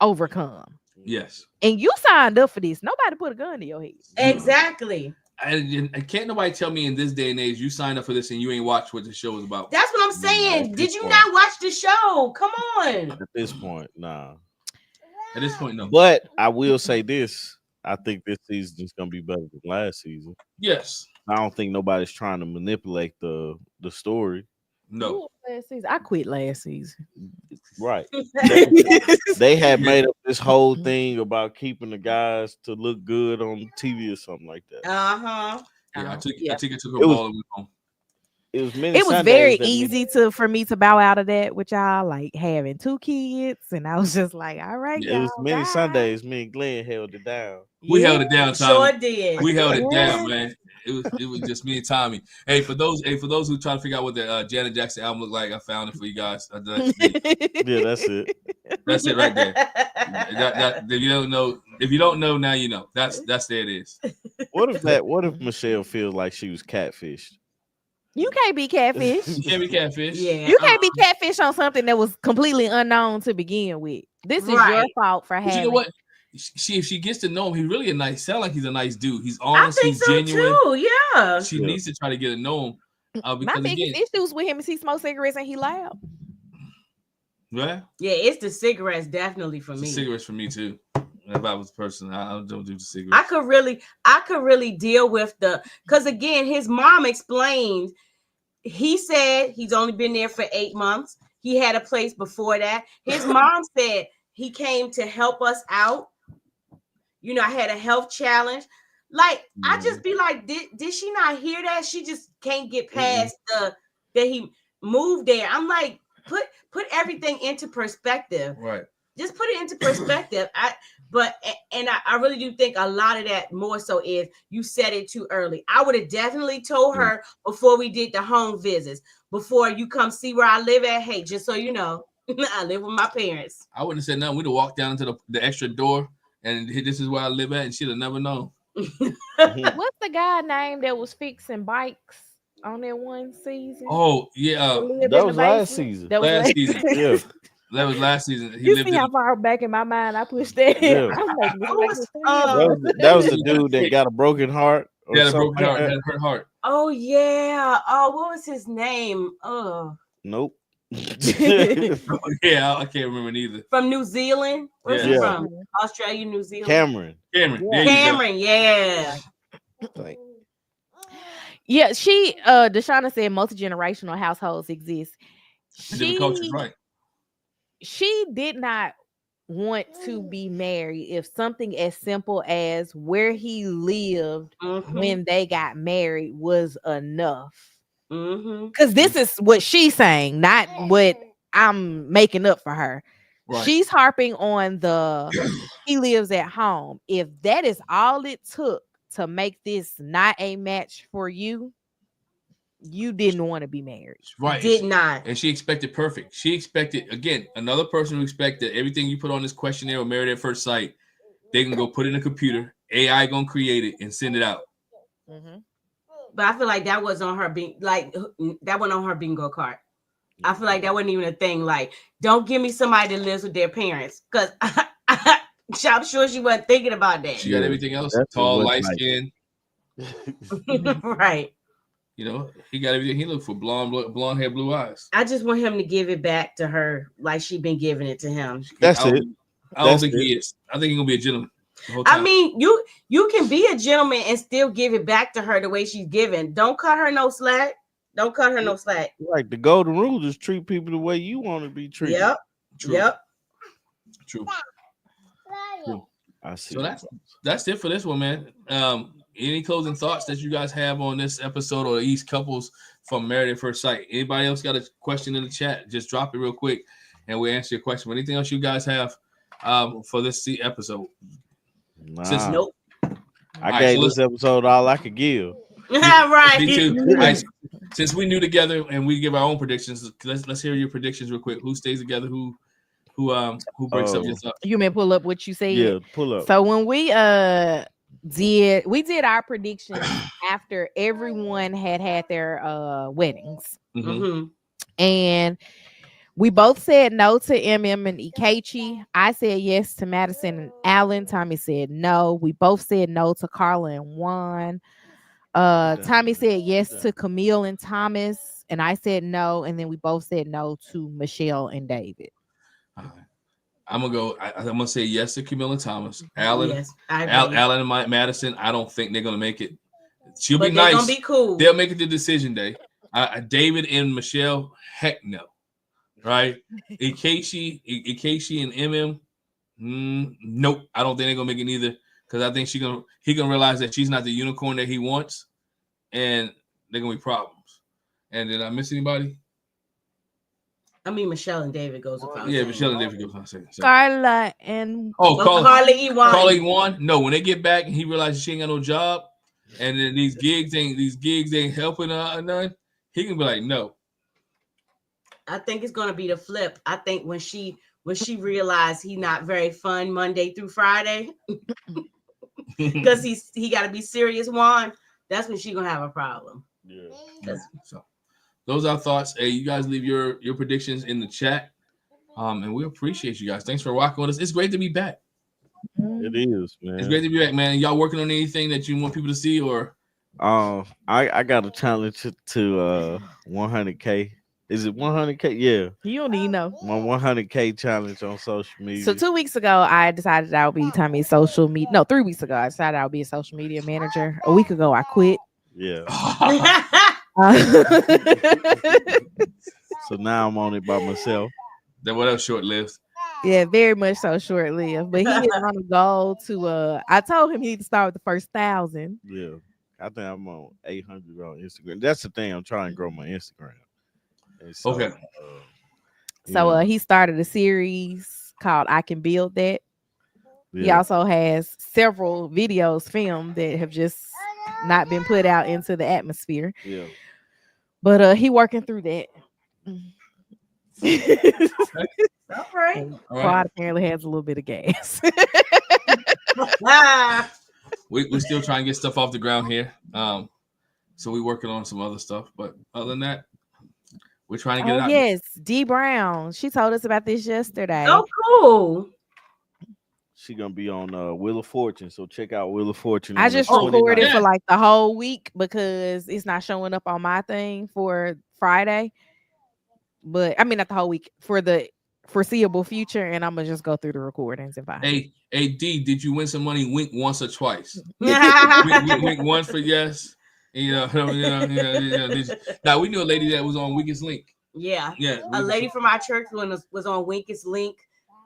overcome. Yes. And you signed up for this. Nobody put a gun to your head. Exactly. And can't nobody tell me in this day and age you signed up for this and you ain't watched what the show is about. That's what I'm saying. Did you not watch the show? Come on. At this point, nah. At this point, no. But I will say this. I think this season is gonna be better than last season. Yes. I don't think nobody's trying to manipulate the story. No. Last season. I quit last season. Right. They had made up this whole thing about keeping the guys to look good on TV or something like that. Uh-huh. Yeah, I took it to her ball and went home. It was very easy for me to bow out of that with y'all, like having 2 kids, and I was just like, all right, it was many Sundays me and Glenn held it down. We held it down, Tommy. Sure did. We held it down, man. It was just me and Tommy. Hey, for those who trying to figure out what the Janet Jackson album looked like, I found it for you guys. Yeah, that's it. That's it right there. If you don't know, now you know. That's there it is. What if Michelle feels like she was catfished? You can't be catfish. You can't be catfish. Yeah, You can't be catfish on something that was completely unknown to begin with. This is your Right. fault for But having. you know what? If she gets to know him, he's really a nice. Sound like he's a nice dude. He's I honest. think He's so genuine. too. Yeah. She needs to try to get to know him. My Because biggest again, issues with him is he smokes cigarettes and he loud. right? Yeah, it's the cigarettes definitely for me. Cigarettes for me too. If I was a person, I don't do the cigarettes. I could really deal with because again, his mom explained. He said he's only been there for 8 months. He had a place before that. His mom said he came to help us out. You know, I had a health challenge. Like, I just be like, did she not hear that? She just can't get past that he moved there. I'm like, put everything into perspective. Right. Just put it into perspective. I really do think a lot of that more so is you said it too early. I would have definitely told her before we did the home visits, before you come see where I live at. Hey, just so you know, I live with my parents. I wouldn't have said nothing. We'd have walked down into the extra door and this is where I live at, and she'd have never known. What's the guy name that was fixing bikes on that one season? Oh, yeah. That was last season. That was Last season. Yeah. That was last season. He You lived see in how far back in my mind I pushed that? Yeah. I'm like, That was the dude that got a broken heart. Or had a something broken heart, like had that. a hurt heart. Oh yeah. Oh, what was his name? Oh, Nope. Yeah, I can't remember neither. from New Zealand. Where's he Yeah. from? Australia, New Zealand. Cameron. Cameron. Yeah. There you go. Cameron, yeah. Like, Yeah, Deshauna said multi-generational households exist. Different cultures, right? She did not want to be married if something as simple as where he lived when they got married was enough. Because this is what she's saying, not what I'm making up for her. Right. She's harping on he lives at home. If that is all it took to make this not a match for you, you didn't want to be married. Right. Did not. And she expected perfect. She expected, again, another person who expected everything you put on this questionnaire or married at first sight, they can go put it in a computer, AI gonna create it and send it out. But I feel like that was on her that went on her bingo card. I feel like that wasn't even a thing. Like, don't give me somebody that lives with their parents, because I'm sure she wasn't thinking about that. She got everything else. That's Tall, what light like- skin. Right. You know, he got everything. He looked for blonde hair, blue eyes. I just want him to give it back to her like she been giving it to him. That's it. I don't think he is. I think he's gonna be a gentleman the whole time. I mean, you can be a gentleman and still give it back to her the way she's giving. Don't cut her no slack. Don't cut her no slack. Like the golden rule is treat people the way you want to be treated. Yep. True. Yep. True. I see. So that's it for this one, man. Any closing thoughts that you guys have on this episode or these couples from Married at First Sight? Anybody else got a question in the chat? Just drop it real quick and we'll answer your question. But anything else you guys have for this episode? Nah. Nope. I gave this episode all I could give. Right. Me too. All right, since we knew together and we give our own predictions, let's hear your predictions real quick. Who stays together? Who breaks up your stuff? You may pull up what you said. Yeah, pull up. So when we did our predictions after everyone had their weddings, and we both said no to MM and Ikechi. I said yes to Madison and Allen. Tommy said no. We both said no to Carla and Juan. Tommy said yes to Camille and Thomas, and I said no. And then we both said no to Michelle and David. All right. I'm gonna go. I'm gonna say yes to Camille and Thomas. Alan, Yes, Alan and Madison. I don't think they're gonna make it. She'll but be nice. They're gonna be cool. They'll make it to decision day. David and Michelle, heck no. Right? Ikechi and MM, nope. I don't think they're gonna make it either, because I think he gonna realize that she's not the unicorn that he wants, and they're gonna be problems. And did I miss anybody? I mean, Michelle and David goes without Yeah, saying. Michelle and David goes on second. Carla and Carla Ewan. Carla Ewan. No, when they get back and he realizes she ain't got no job, and then these gigs ain't helping her none, he can be like, no. I think it's gonna be the flip. I think when she realized he not very fun Monday through Friday, because he got to be serious, Juan. That's when she gonna have a problem. Yeah. So those are our thoughts. Hey, you guys leave your predictions in the chat. And we appreciate you guys. Thanks for rocking with us. It's great to be back. It is, man. It's great to be back, man. Y'all working on anything that you want people to see, or I got a challenge to 100K. Is it 100K? Yeah. You don't need no. My 100K challenge on social media. So 2 weeks ago, I decided I would be Tommy's social media. No, 3 weeks ago, I decided I would be a social media manager. A week ago, I quit. Yeah. So now I'm on it by myself. That what else short lived. Yeah, very much so short lived. But he is on a goal to I told him he need to start with the first 1,000. Yeah. I think I'm on 800 on Instagram. That's the thing. I'm trying to grow my Instagram. And so, Okay. So he started a series called I Can Build That. Yeah. He also has several videos filmed that have just not been put out into the atmosphere. Yeah. But he working through that. All right. Quad apparently has a little bit of gas. We're still trying to get stuff off the ground here. So we're working on some other stuff. But other than that, we're trying to get it out. Yes, D Brown. She told us about this yesterday. Oh, cool. She gonna be on Wheel of Fortune, so check out Wheel of Fortune. I just recorded for like the whole week because it's not showing up on my thing for Friday. But I mean, not the whole week, for the foreseeable future, and I'm gonna just go through the recordings if I. Hey, D, did you win some money? Wink once or twice. wink once for yes. Now we knew a lady that was on Weakest Link. Yeah. A lady from our church was on Weakest Link.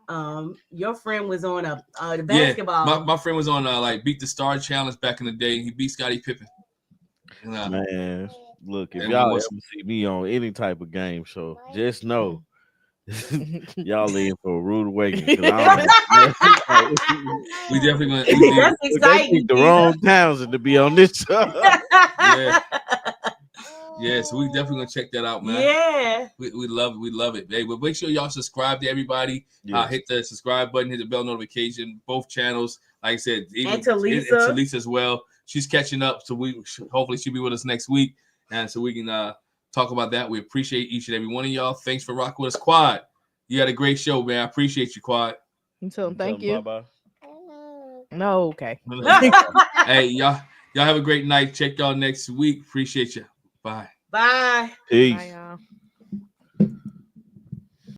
Your friend was on the basketball. Yeah, my friend was on like Beat the Star Challenge back in the day. He beat Scottie Pippen. Man, look, if y'all ever see me on any type of game show, just know y'all in for a rude awakening. We definitely gonna. That's exciting. The wrong Townsend to be on this show. Yeah, so we definitely gonna check that out, man. Yeah, we love it. We love it. Hey, but make sure y'all subscribe to everybody. Yes. Hit the subscribe button, hit the bell notification. Both channels, like I said, and to Lisa as well. She's catching up, so hopefully she'll be with us next week, and so we can talk about that. We appreciate each and every one of y'all. Thanks for rocking with us, Quad. You had a great show, man. I appreciate you, Quad. Thank you. Bye-bye. No, okay. Hey, y'all have a great night. Check y'all next week. Appreciate you. Bye. Bye. Peace. Bye, y'all.